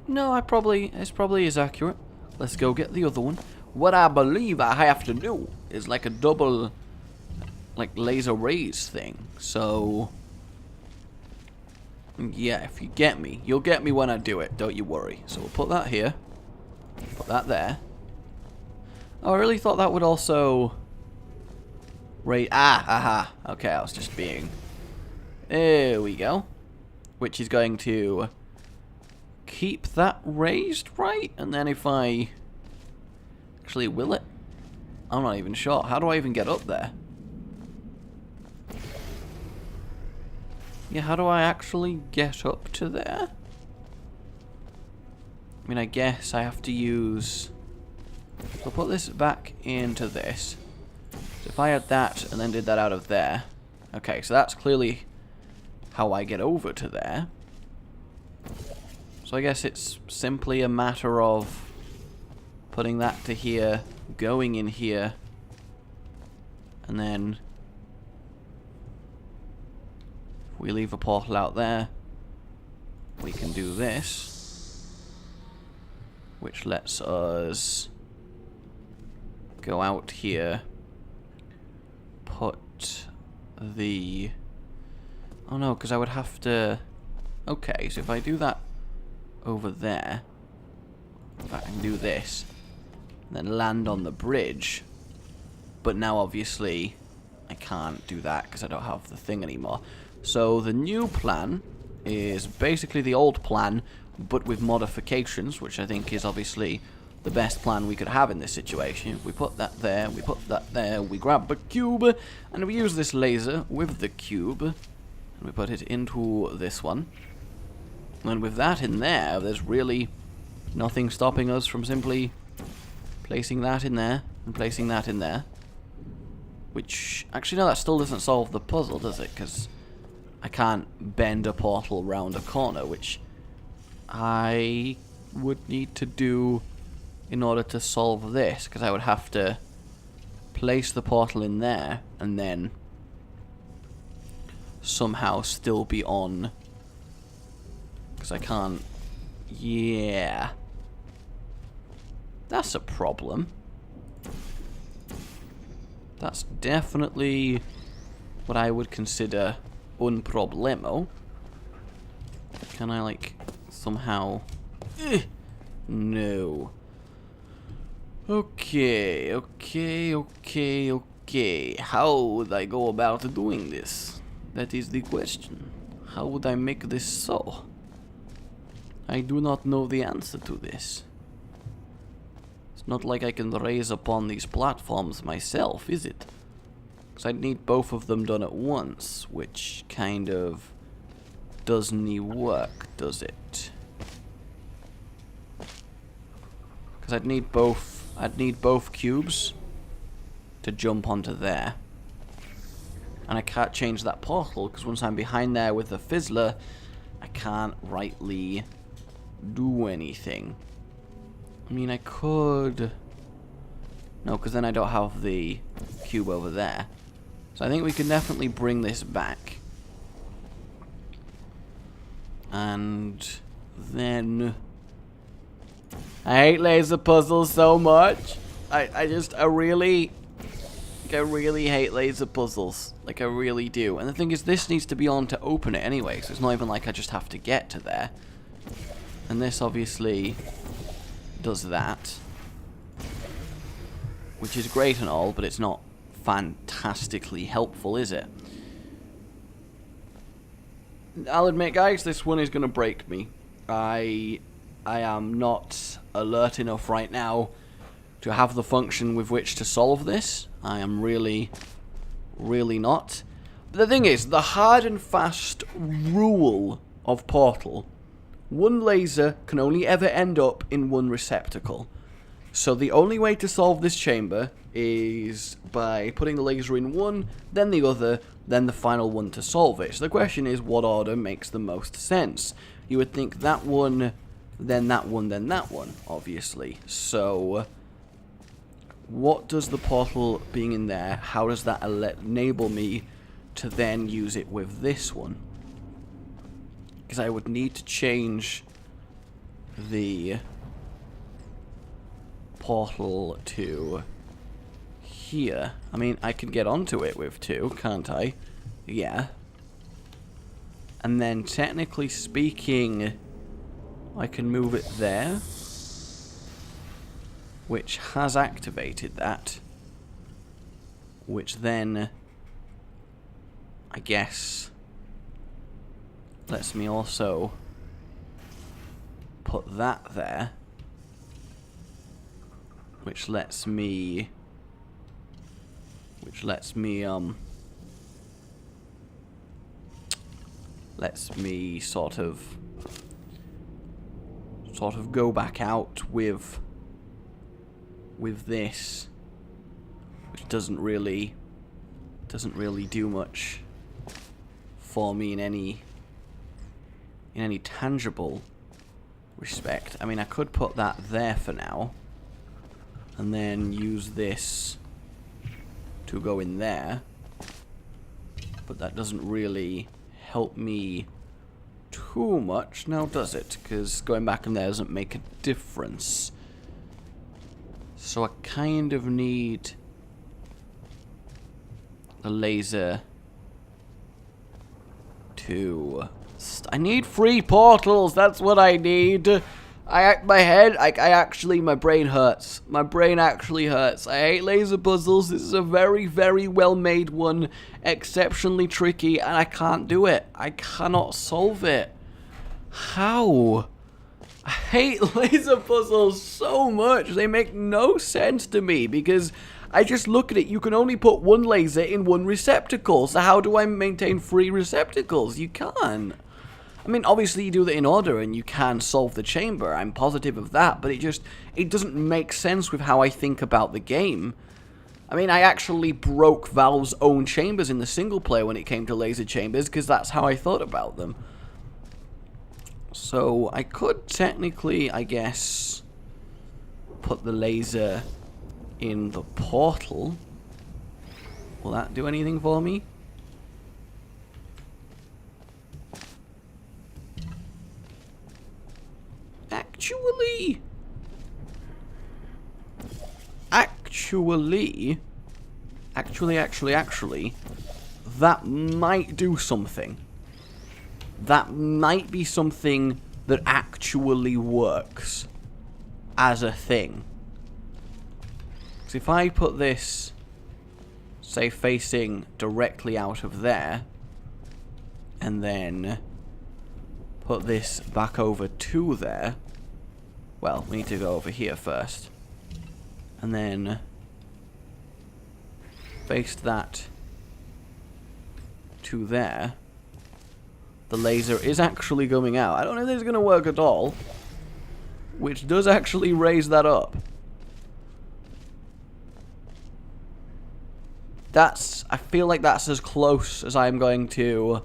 no, it's probably is accurate. Let's go get the other one. What I believe I have to do is like a double, like laser rays thing. So, yeah, if you get me, you'll get me when I do it, don't you worry. So we'll put that here, put that there. Oh, I really thought that would also raise, aha, okay, I was just being, there we go. Which is going to keep that raised, right? And then if I, actually, will it? I'm not even sure. How do I even get up there? Yeah, how do I actually get up to there? I mean, I guess I have to use... I'll put this back into this. So if I had that and then did that out of there... Okay, so that's clearly how I get over to there. So I guess it's simply a matter of putting that to here, going in here, and then if we leave a portal out there, we can do this, which lets us go out here, put the... Oh no, because I would have to... Okay, so if I do that over there, if I can do this, and then land on the bridge, but now obviously I can't do that because I don't have the thing anymore. So the new plan is basically the old plan, but with modifications, which I think is obviously the best plan we could have in this situation. We put that there, we put that there, we grab a cube, and we use this laser with the cube, and we put it into this one. And with that in there, there's really nothing stopping us from simply placing that in there and placing that in there. Which, actually no, that still doesn't solve the puzzle, does it? Because I can't bend a portal round a corner, which I would need to do in order to solve this, because I would have to place the portal in there and then somehow still be on, because I can't... Yeah. That's a problem. That's definitely what I would consider un problemo. Can I, like, somehow... No. Okay. How would I go about doing this? That is the question. How would I make this so? I do not know the answer to this. It's not like I can raise upon these platforms myself, is it? Because I'd need both of them done at once, which kind of doesn't work, does it? Because I'd need both cubes to jump onto there. And I can't change that portal, because once I'm behind there with the fizzler, I can't rightly do anything. I mean, I could... No, because then I don't have the cube over there. So I think we can definitely bring this back. And then... I hate laser puzzles so much. I really hate laser puzzles. Like, I really do. And the thing is, this needs to be on to open it anyway, so it's not even like I just have to get to there. And this obviously does that, which is great and all, but it's not fantastically helpful, is it? I'll admit, guys, this one is going to break me. I am not alert enough right now to have the function with which to solve this. I am really not. But the thing is, the hard and fast rule of Portal: one laser can only ever end up in one receptacle. So the only way to solve this chamber is by putting the laser in one, then the other, then the final one to solve it. So the question is, what order makes the most sense? You would think that one, then that one, then that one, obviously. So what does the portal being in there, how does that enable me to then use it with this one? Because I would need to change the portal to here. I mean, I can get onto it with two, can't I? Yeah. And then, technically speaking, I can move it there, which has activated that. Which then, I guess, lets me also put that there, which lets me lets me sort of go back out with this, which doesn't really do much for me in any tangible respect. I mean, I could put that there for now, and then use this to go in there, but that doesn't really help me too much now, does it? Because going back in there doesn't make a difference. So I kind of need the laser to... I need 3 portals, that's what I need. My brain hurts. My brain actually hurts. I hate laser puzzles. This is a very, very well made one. Exceptionally tricky, and I can't do it. I cannot solve it. How? I hate laser puzzles so much. They make no sense to me, because I just look at it. You can only put 1 laser in 1 receptacle. So how do I maintain 3 receptacles? You can't. I mean, obviously you do that in order and you can solve the chamber. I'm positive of that, but it doesn't make sense with how I think about the game. I mean, I actually broke Valve's own chambers in the single player when it came to laser chambers, because that's how I thought about them. So I could technically, I guess, put the laser in the portal. Will that do anything for me? Actually, that might do something. That might be something that actually works as a thing. So if I put this, say, facing directly out of there, and then put this back over to there. Well, we need to go over here first. And then face that to there. The laser is actually going out. I don't know if this is going to work at all. Which does actually raise that up. I feel like that's as close as I'm going to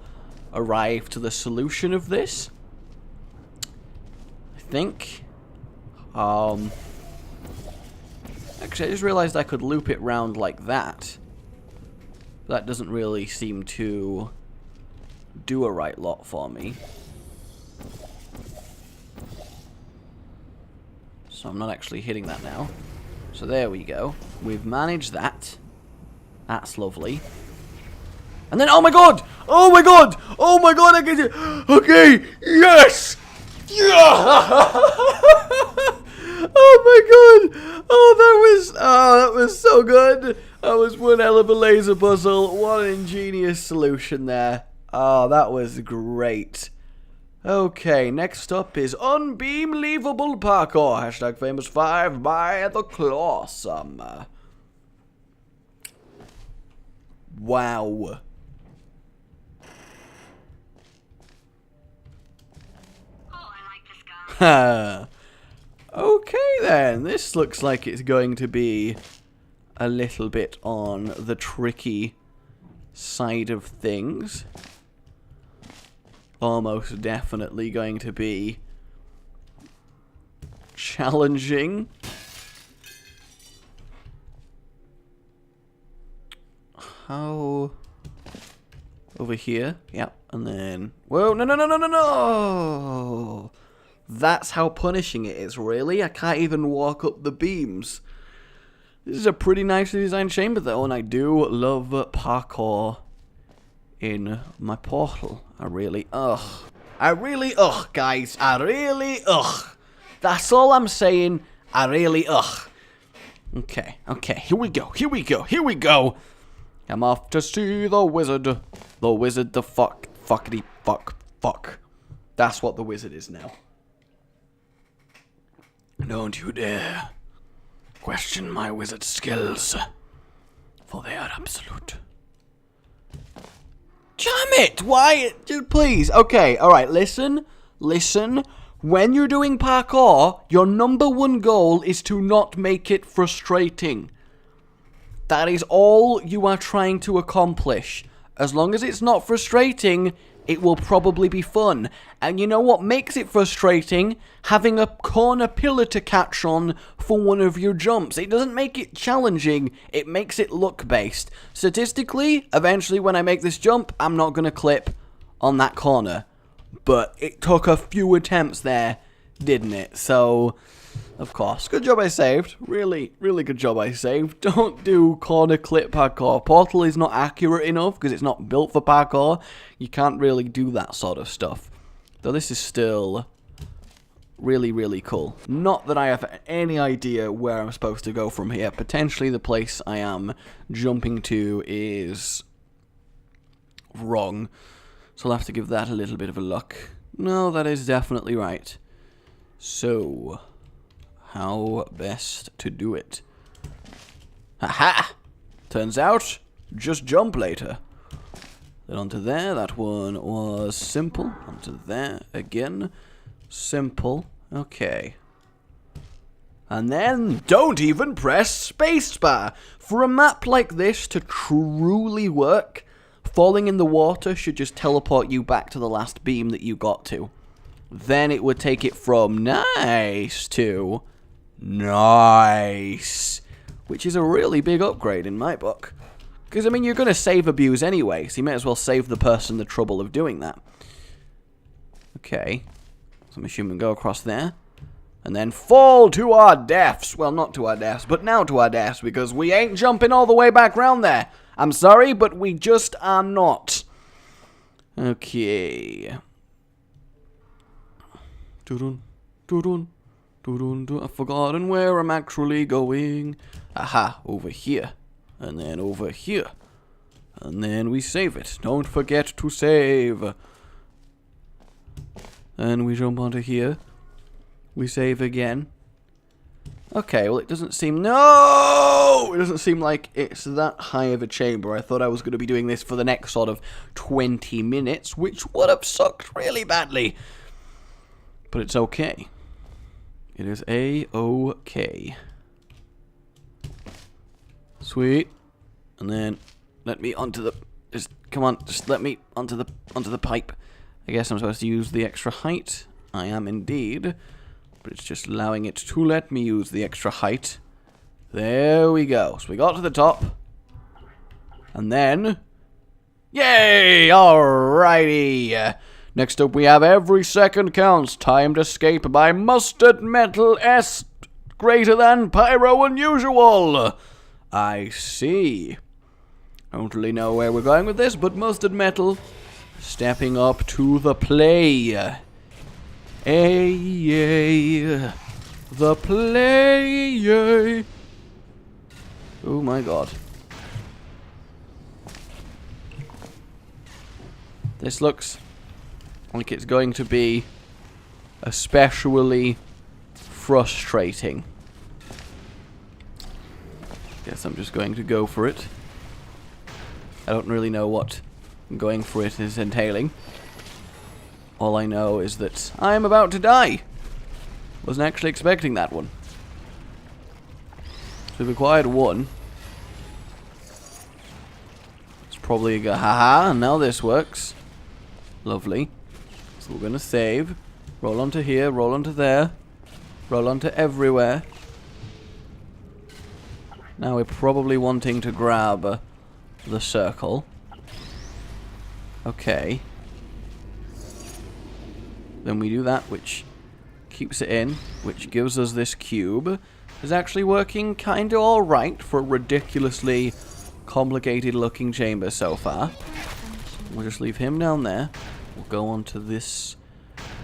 arrive to the solution of this. I think. Actually, I just realized I could loop it round like that. That doesn't really seem to do a right lot for me. So I'm not actually hitting that now. So there we go. We've managed that. That's lovely. And then, oh my god! Oh my god! Oh my god, I get it! Okay! Yes! Yeah! Oh my god! Oh, that was so good! That was one hell of a laser puzzle. What an ingenious solution there. Oh, that was great. Okay, next up is Unbeamable Parkour. Hashtag famous5 by the Clawsome. Wow. Okay then, this looks like it's going to be a little bit on the tricky side of things. Almost definitely going to be challenging. How... over here, yep, and then... Whoa, no! That's how punishing it is, really? I can't even walk up the beams. This is a pretty nicely designed chamber, though, and I do love parkour in my portal. I really, guys. I really, That's all I'm saying. I really, Okay, here we go. I'm off to see the wizard. The wizard, the fuckity fuck. That's what the wizard is now. Don't you dare question my wizard skills, for they are absolute. Damn it! Why? Dude, please. Okay, alright, listen. Listen. When you're doing parkour, your number one goal is to not make it frustrating. That is all you are trying to accomplish. As long as it's not frustrating, it will probably be fun. And you know what makes it frustrating? Having a corner pillar to catch on for one of your jumps. It doesn't make it challenging, it makes it luck-based. Statistically, eventually when I make this jump, I'm not going to clip on that corner. But it took a few attempts there, didn't it? So, of course, good job I saved. Really, really good job I saved. Don't do corner clip parkour. Portal is not accurate enough because it's not built for parkour. You can't really do that sort of stuff. Though this is still really, really cool. Not that I have any idea where I'm supposed to go from here. Potentially the place I am jumping to is wrong. So I'll have to give that a little bit of a look. No, that is definitely right. So, how best to do it? Haha! Turns out, just jump later. Then onto there, that one was simple. Onto there, again, simple. Okay. And then, don't even press spacebar! For a map like this to truly work, falling in the water should just teleport you back to the last beam that you got to. Then it would take it from nice to nice. Which is a really big upgrade in my book. Because, I mean, you're going to save abuse anyway, so you may as well save the person the trouble of doing that. Okay. So I'm assuming go across there. And then fall to our deaths. Well, not to our deaths, but now to our deaths, because we ain't jumping all the way back round there. I'm sorry, but we just are not. Okay. I've forgotten where I'm actually going. Aha, over here. And then over here. And then we save it. Don't forget to save. And we jump onto here. We save again. Okay, well it doesn't seem... No! It doesn't seem like it's that high of a chamber. I thought I was going to be doing this for the next sort of 20 minutes, which would have sucked really badly. But it's okay. It is A-okay. Sweet. And then let me onto the... Just, come on, just let me onto the pipe. I guess I'm supposed to use the extra height. I am indeed. But it's just allowing it to let me use the extra height. There we go. So we got to the top. And then... Yay! Alrighty! Next up we have every second counts. Timed escape by mustard metal S greater than pyro unusual. I see. I don't really know where we're going with this, but mustard metal stepping up to the play. The play. Oh my god. This looks like it's going to be especially frustrating. Guess I'm just going to go for it. I don't really know what going for it is entailing. All I know is that I am about to die. Wasn't actually expecting that one. So we've acquired one. It's probably a go. Haha, and now this works. Lovely. So we're going to save. Roll onto here, roll onto there. Roll onto everywhere. Now we're probably wanting to grab the circle. Okay. Then we do that, which keeps it in, which gives us this cube. It's actually working kinda alright for a ridiculously complicated looking chamber so far. We'll just leave him down there. We'll go onto this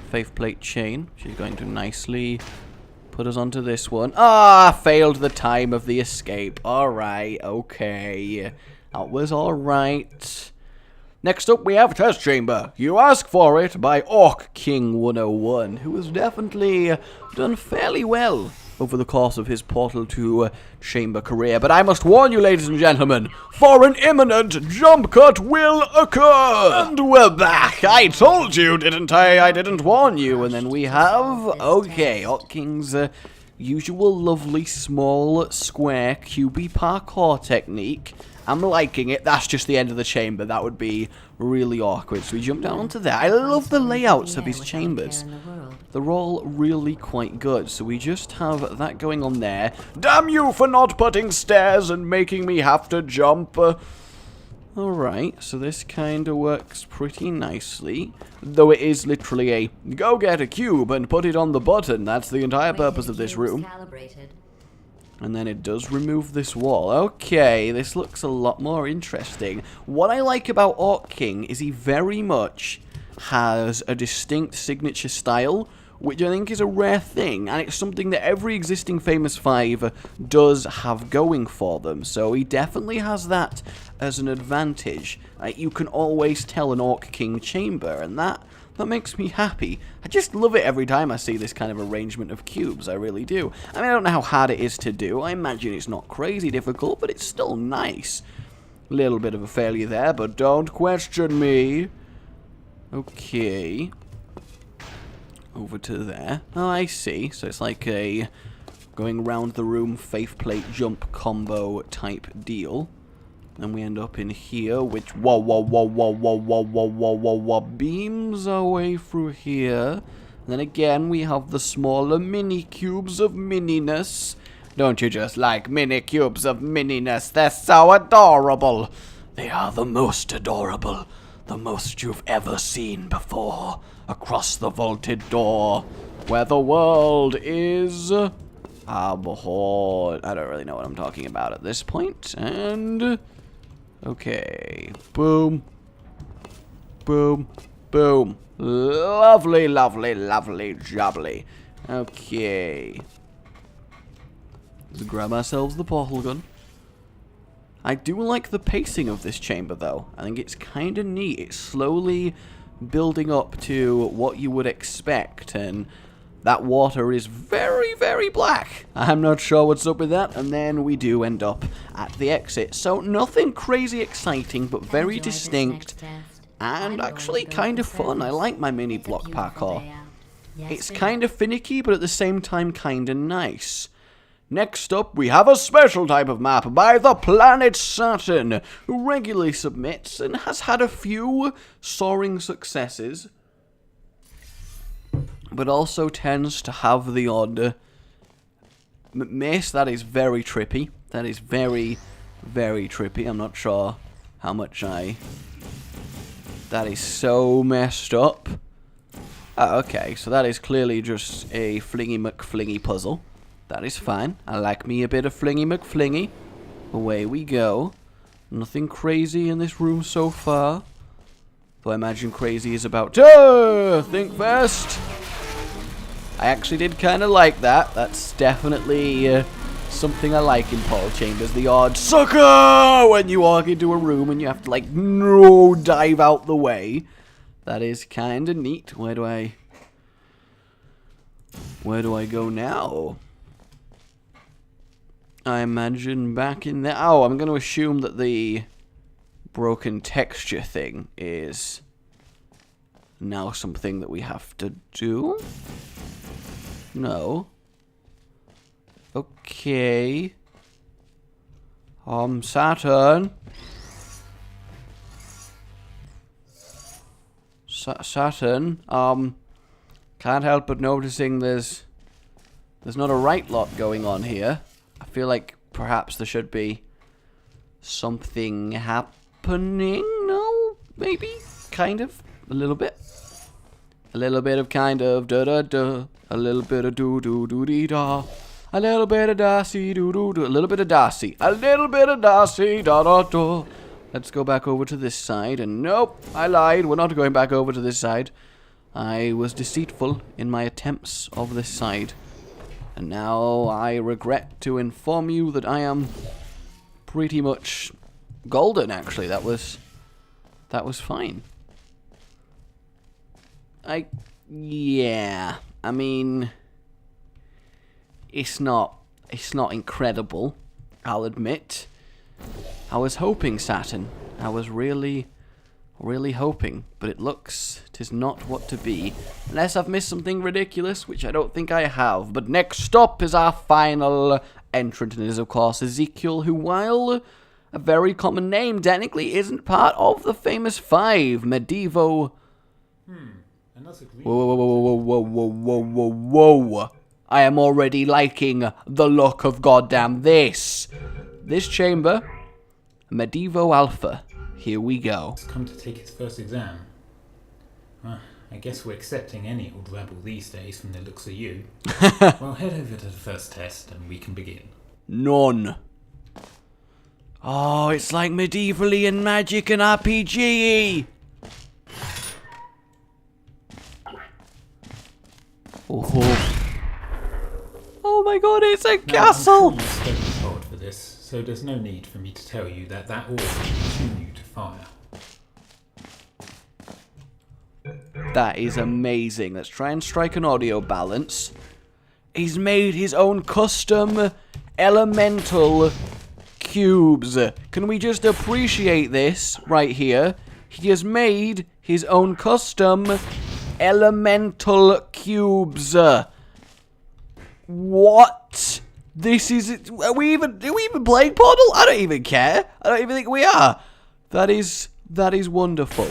faith plate chain, which is going to nicely put us onto this one. Ah, failed the time of the escape. Alright, okay. That was alright. Next up we have Test Chamber. You ask for it by Orc King 101, who has definitely done fairly well over the course of his Portal to Chamber career. But I must warn you, ladies and gentlemen, for an imminent jump cut will occur! And we're back! I told you, didn't I? I didn't warn you. And then we have, okay, Orc King's usual lovely small square cubey parkour technique. I'm liking it. That's just the end of the chamber. That would be really awkward. So we jump down onto there. I love the layouts of his chambers. They're all really quite good. So we just have that going on there. Damn you for not putting stairs and making me have to jump. Alright, so this kind of works pretty nicely. Though it is literally a go get a cube and put it on the button. That's the entire purpose of this room. And then it does remove this wall. Okay, this looks a lot more interesting. What I like about Orc King is he very much has a distinct signature style, which I think is a rare thing, and it's something that every existing Famous 5 does have going for them. So he definitely has that as an advantage. You can always tell an Orc King chamber, and that makes me happy. I just love it every time I see this kind of arrangement of cubes, I really do. I mean, I don't know how hard it is to do. I imagine it's not crazy difficult, but it's still nice. Little bit of a failure there, but don't question me. Okay. Over to there. Oh, I see. So it's like a going around the room faith plate jump combo type deal. And we end up in here, which beams our way through here. And then again, we have the smaller mini cubes of mininess. Don't you just like mini cubes of mininess? They're so adorable. They are the most adorable. The most you've ever seen before. Across the vaulted door, where the world is abhorred. I don't really know what I'm talking about at this point. And okay, boom, boom, boom. Lovely, lovely, lovely, jubbly. Okay, let's grab ourselves the portal gun. I do like the pacing of this chamber, though. I think it's kind of neat. It's slowly building up to what you would expect, and that water is very, very black. I'm not sure what's up with that, and then we do end up at the exit. So nothing crazy exciting, but very distinct, and actually kind of fun. I like my mini block parkour. It's kind of finicky, but at the same time kind of nice. Next up, we have a special type of map by the planet Saturn, who regularly submits and has had a few soaring successes, but also tends to have the odd miss. That is very trippy. That is very, very trippy. I'm not sure how much that is so messed up. Oh, okay, so that is clearly just a Flingy McFlingy puzzle. That is fine. I like me a bit of Flingy McFlingy. Away we go. Nothing crazy in this room so far. Though I imagine crazy is about to think fast. I actually did kind of like that. That's definitely something I like in Portal Chambers. The odd sucker when you walk into a room and you have to like no dive out the way. That is kind of neat. Where do I go now? I imagine back in there. Oh, I'm going to assume that the broken texture thing is now something that we have to do. No. Okay. Saturn. Saturn. Can't help but noticing there's not a right lot going on here. I feel like perhaps there should be something happening. No? Maybe? Kind of? A little bit? A little bit of kind of da-da-da. A little bit of do-do-do-dee-da. A little bit of Darcy do-do-do. A little bit of Darcy. A little bit of Darcy da-da-da. Let's go back over to this side. And nope, I lied. We're not going back over to this side. I was deceitful in my attempts of this side. And now I regret to inform you that I am pretty much golden, actually. That was fine. Yeah. I mean, It's not incredible, I'll admit. I was hoping, Saturn. I was really hoping, but it looks 'tis not what to be. Unless I've missed something ridiculous, which I don't think I have. But next up is our final entrant, and it is, of course, Ezekiel, who, while a very common name, technically isn't part of the famous 5. Medivo... Whoa. I am already liking the look of goddamn this. This chamber, Medivo Alpha. Here we go. He's come to take his first exam. I guess we're accepting any old rebel these days from the looks of you. Well, head over to the first test and we can begin. None. Oh, it's like medievally and magic and RPG-y. Oh my god, it's a castle! I'm sure you've studied hard for this, so there's no need for me to tell you that orc will continue to fire. That is amazing. Let's try and strike an audio balance. He's made his own custom elemental cubes. Can we just appreciate this right here? He has made his own custom elemental cubes. What? This is... Are we even playing Portal? I don't even care. I don't even think we are. That is wonderful.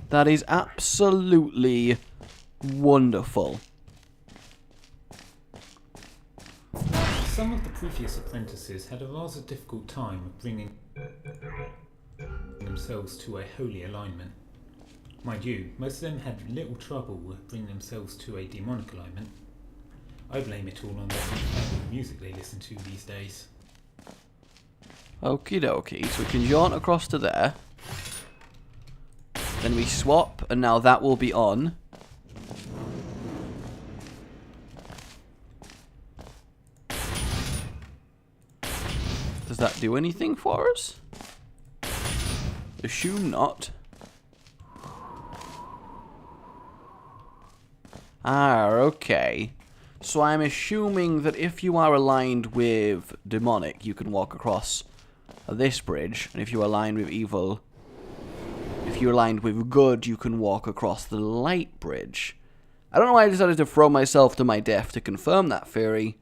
That is absolutely wonderful. Some of the previous apprentices had a rather difficult time bringing themselves to a holy alignment. Mind you, most of them had little trouble with bringing themselves to a demonic alignment. I blame it all on the music they listen to these days. Okie dokie, so we can jaunt across to there. Then we swap, and now that will be on. Does that do anything for us? Assume not. Okay. So I'm assuming that if you are aligned with demonic, you can walk across this bridge, and if you're aligned with evil, if you're aligned with good, you can walk across the light bridge. I don't know why I decided to throw myself to my death to confirm that theory.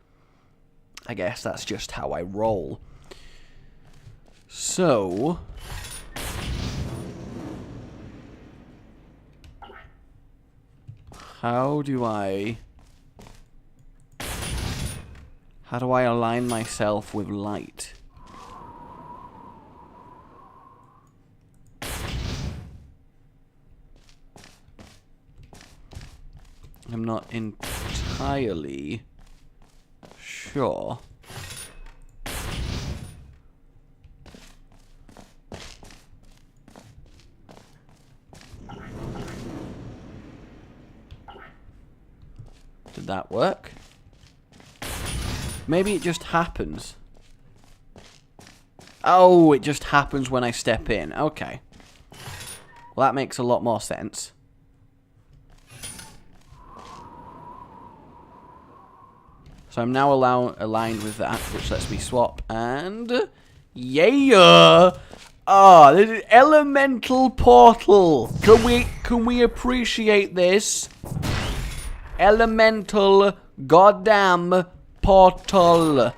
I guess that's just how I roll. So... How do I align myself with light? I'm not entirely sure. Did that work? Maybe it just happens. Oh, it just happens when I step in. Okay. Well, that makes a lot more sense. So I'm now aligned with that, which lets me swap, and... Yeah! Ah, this is elemental portal. Can we appreciate this? Elemental goddamn portal.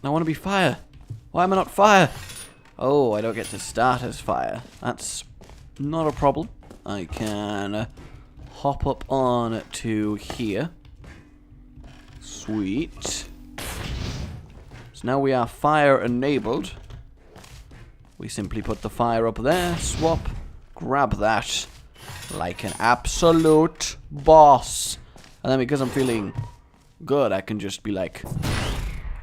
I want to be fire. Why am I not fire? Oh, I don't get to start as fire. That's not a problem. I can hop up on to here. Sweet. So now we are fire enabled. We simply put the fire up there, swap, grab that like an absolute boss. And then because I'm feeling good, I can just be like,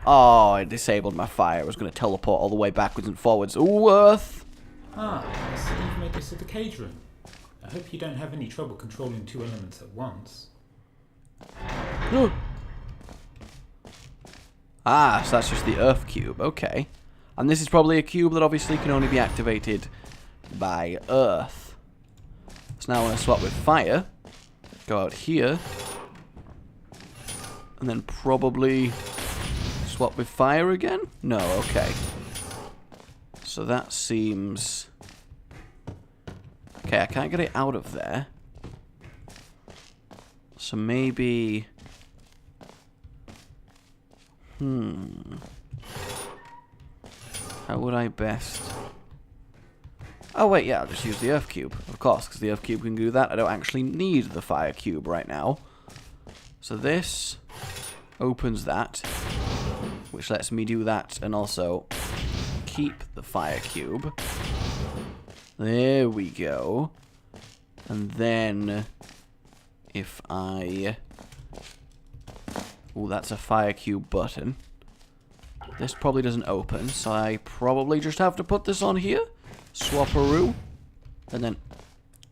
oh, I disabled my fire. I was going to teleport all the way backwards and forwards. Worth. Ah, I see you've made this to the cage room. I hope you don't have any trouble controlling two elements at once. Ah, so that's just the earth cube. Okay. And this is probably a cube that obviously can only be activated by earth. So now I want to swap with fire. go out here. And then probably swap with fire again? No, okay. So that seems... Okay, I can't get it out of there. So maybe... How would I best... Oh wait, yeah, I'll just use the earth cube. Of course, because the earth cube can do that. I don't actually need the fire cube right now. So this opens that, which lets me do that and also keep the fire cube. There we go. And then if I... Ooh, that's a fire cube button. This probably doesn't open, so I probably just have to put this on here. Swap-a-roo. And then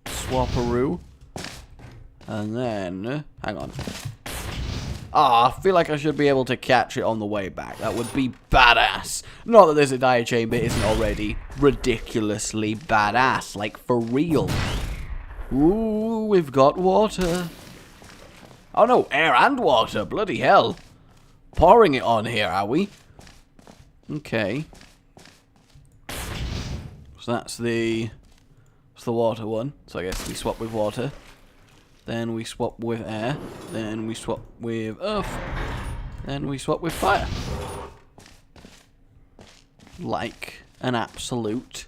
swap-a-roo. And then... Hang on. Ah, I feel like I should be able to catch it on the way back. That would be badass. Not that this entire chamber isn't already ridiculously badass. Like, for real. Ooh, we've got water. Oh no, air and water. Bloody hell. Pouring it on here, are we? Okay. So that's the water one. So I guess we swap with water. Then we swap with air. Then we swap with earth. Then we swap with fire. Like an absolute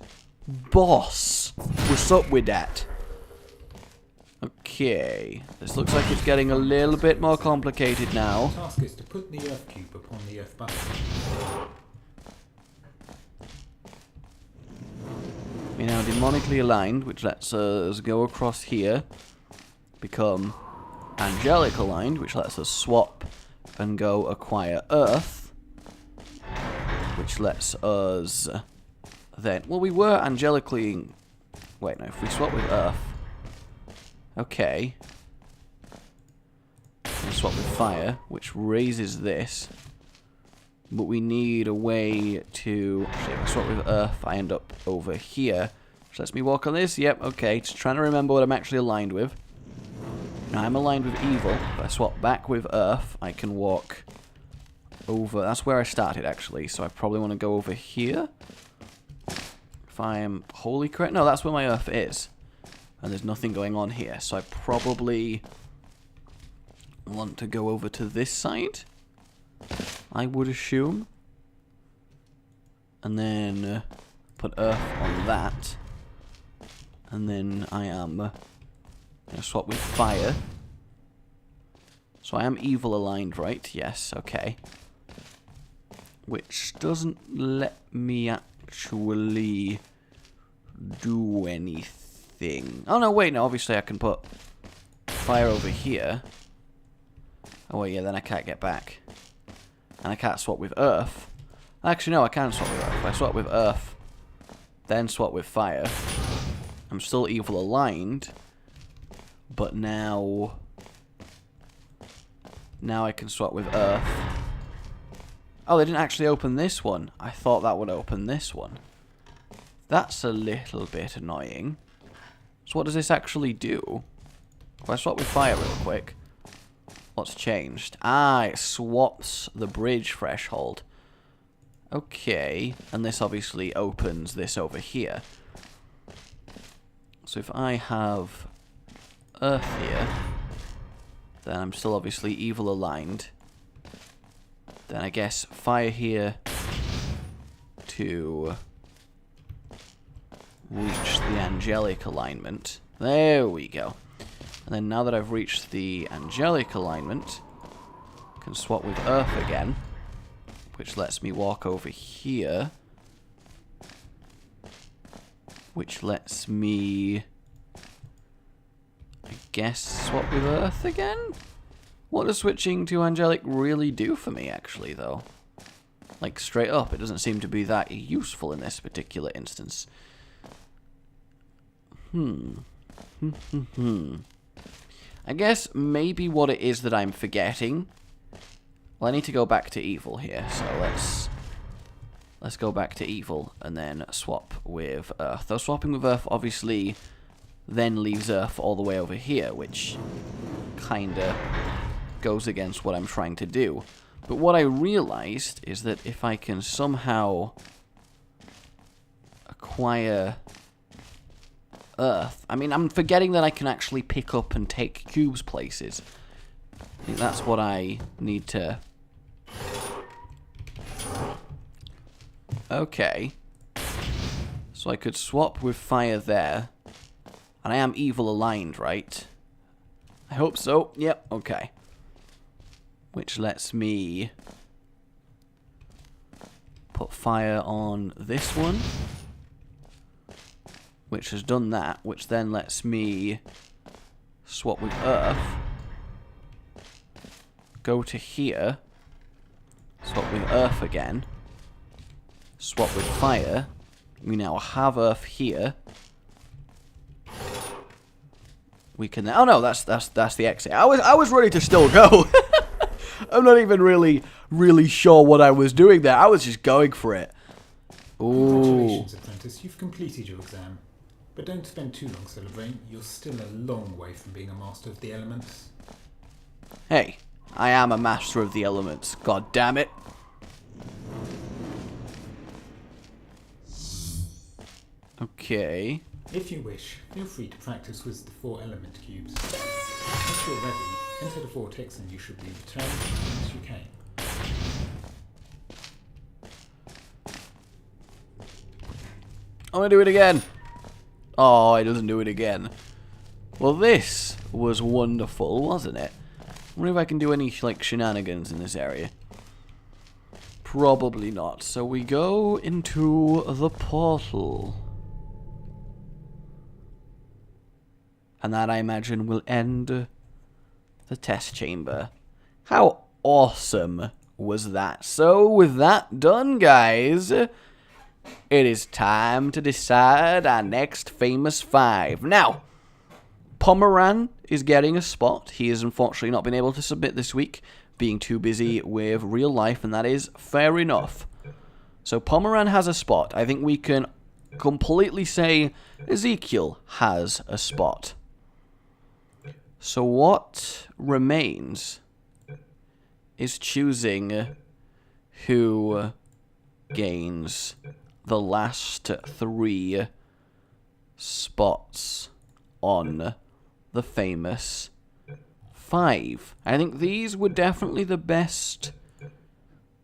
boss. What's up with that? Okay. This looks like it's getting a little bit more complicated now. The task is to put the earth cube upon the earth button. We're now demonically aligned, which lets us go across here. Become angelic aligned, which lets us swap and go acquire earth. Which lets us then... Well, we were angelically... Wait, no, if we swap with earth... Okay. And swap with fire, which raises this. But we need a way to... Actually, if I swap with earth, I end up over here. Which lets me walk on this. Yep, okay. Just trying to remember what I'm actually aligned with. Now, I'm aligned with evil. If I swap back with earth, I can walk over... That's where I started, actually. So I probably want to go over here. If I'm wholly correct... No, that's where my earth is. And there's nothing going on here. So I probably want to go over to this side. I would assume. And then put earth on that. And then I am going to swap with fire. So I am evil aligned, right? Yes, okay. Which doesn't let me actually do anything. Oh no, wait, no, obviously I can put fire over here. Oh wait, yeah, then I can't get back. And I can't swap with earth. Actually, no, I can swap with earth. If I swap with earth, then swap with fire, I'm still evil aligned. But now I can swap with earth. Oh, they didn't actually open this one. I thought that would open this one. That's a little bit annoying. So what does this actually do? If I swap with fire real quick, what's changed? Ah, it swaps the bridge threshold. Okay, and this obviously opens this over here. So if I have earth here, then I'm still obviously evil aligned. Then I guess fire here to reach the angelic alignment. There we go. And then now that I've reached the angelic alignment, I can swap with earth again, which lets me walk over here, which lets me, I guess, swap with earth again? What does switching to angelic really do for me, actually, though? Like, straight up, it doesn't seem to be that useful in this particular instance. I guess maybe what it is that I'm forgetting... Well, I need to go back to evil here, so let's go back to evil and then swap with earth. Though swapping with earth obviously then leaves earth all the way over here, which kinda goes against what I'm trying to do. But what I realized is that if I can somehow acquire earth... I mean, I'm forgetting that I can actually pick up and take cubes places. I think that's what I need to... Okay. So I could swap with fire there. And I am evil aligned, right? I hope so. Yep, okay. Which lets me put fire on this one. Which has done that. Which then lets me swap with earth. Go to here. Swap with earth again. Swap with fire. We now have earth here. We can... Oh no, that's the exit. I was ready to still go. I'm not even really sure what I was doing there. I was just going for it. Ooh. Congratulations, apprentice. You've completed your exam. But don't spend too long celebrating. You're still a long way from being a master of the elements. Hey, I am a master of the elements. God damn it. Okay. If you wish, feel free to practice with the 4 element cubes. Once you're ready, enter the vortex and you should be returned as you came. I'm gonna do it again. Oh, it doesn't do it again. Well, this was wonderful, wasn't it? I wonder if I can do any, like, shenanigans in this area. Probably not. So we go into the portal. And that, I imagine, will end the test chamber. How awesome was that? So, with that done, guys, it is time to decide our next famous 5. Now, Pomeran is getting a spot. He has unfortunately not been able to submit this week, being too busy with real life, and that is fair enough. So, Pomeran has a spot. I think we can completely say Ezekiel has a spot. So what remains is choosing who gains the last 3 spots on the famous 5. I think these were definitely the best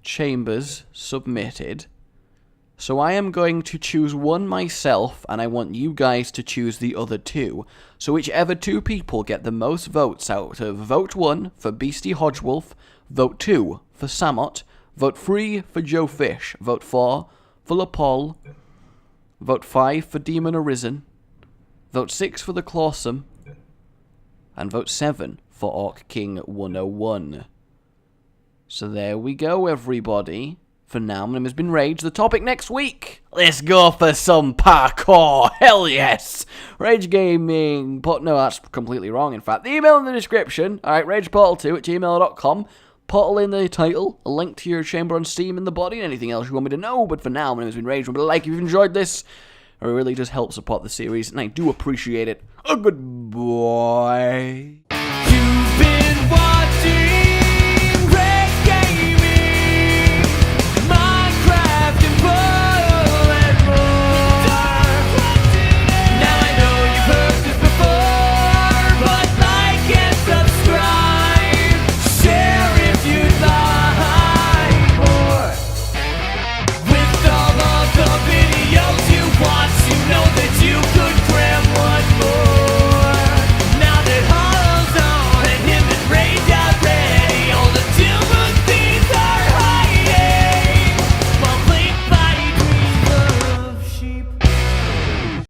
chambers submitted. So I am going to choose one myself, and I want you guys to choose the other 2. So whichever 2 people get the most votes out of vote 1 for Beastie Hodgewolf, vote 2 for Samot, vote 3 for Joe Fish, vote 4 for LaPaul, vote 5 for Demon Arisen, vote 6 for the Clawsome, and vote 7 for Orc King 101. So there we go, everybody. For now, my name has been Rage. The topic next week. Let's go for some parkour. Hell yes. Rage Gaming. No, that's completely wrong, in fact. The email in the description. Alright, rageportal2@gmail.com. Portal in the title. A link to your chamber on Steam in the body and anything else you want me to know. But for now, my name has been Rage. Remember to like if you've enjoyed this. It really does help support the series, and I do appreciate it. A good boy. You've been watching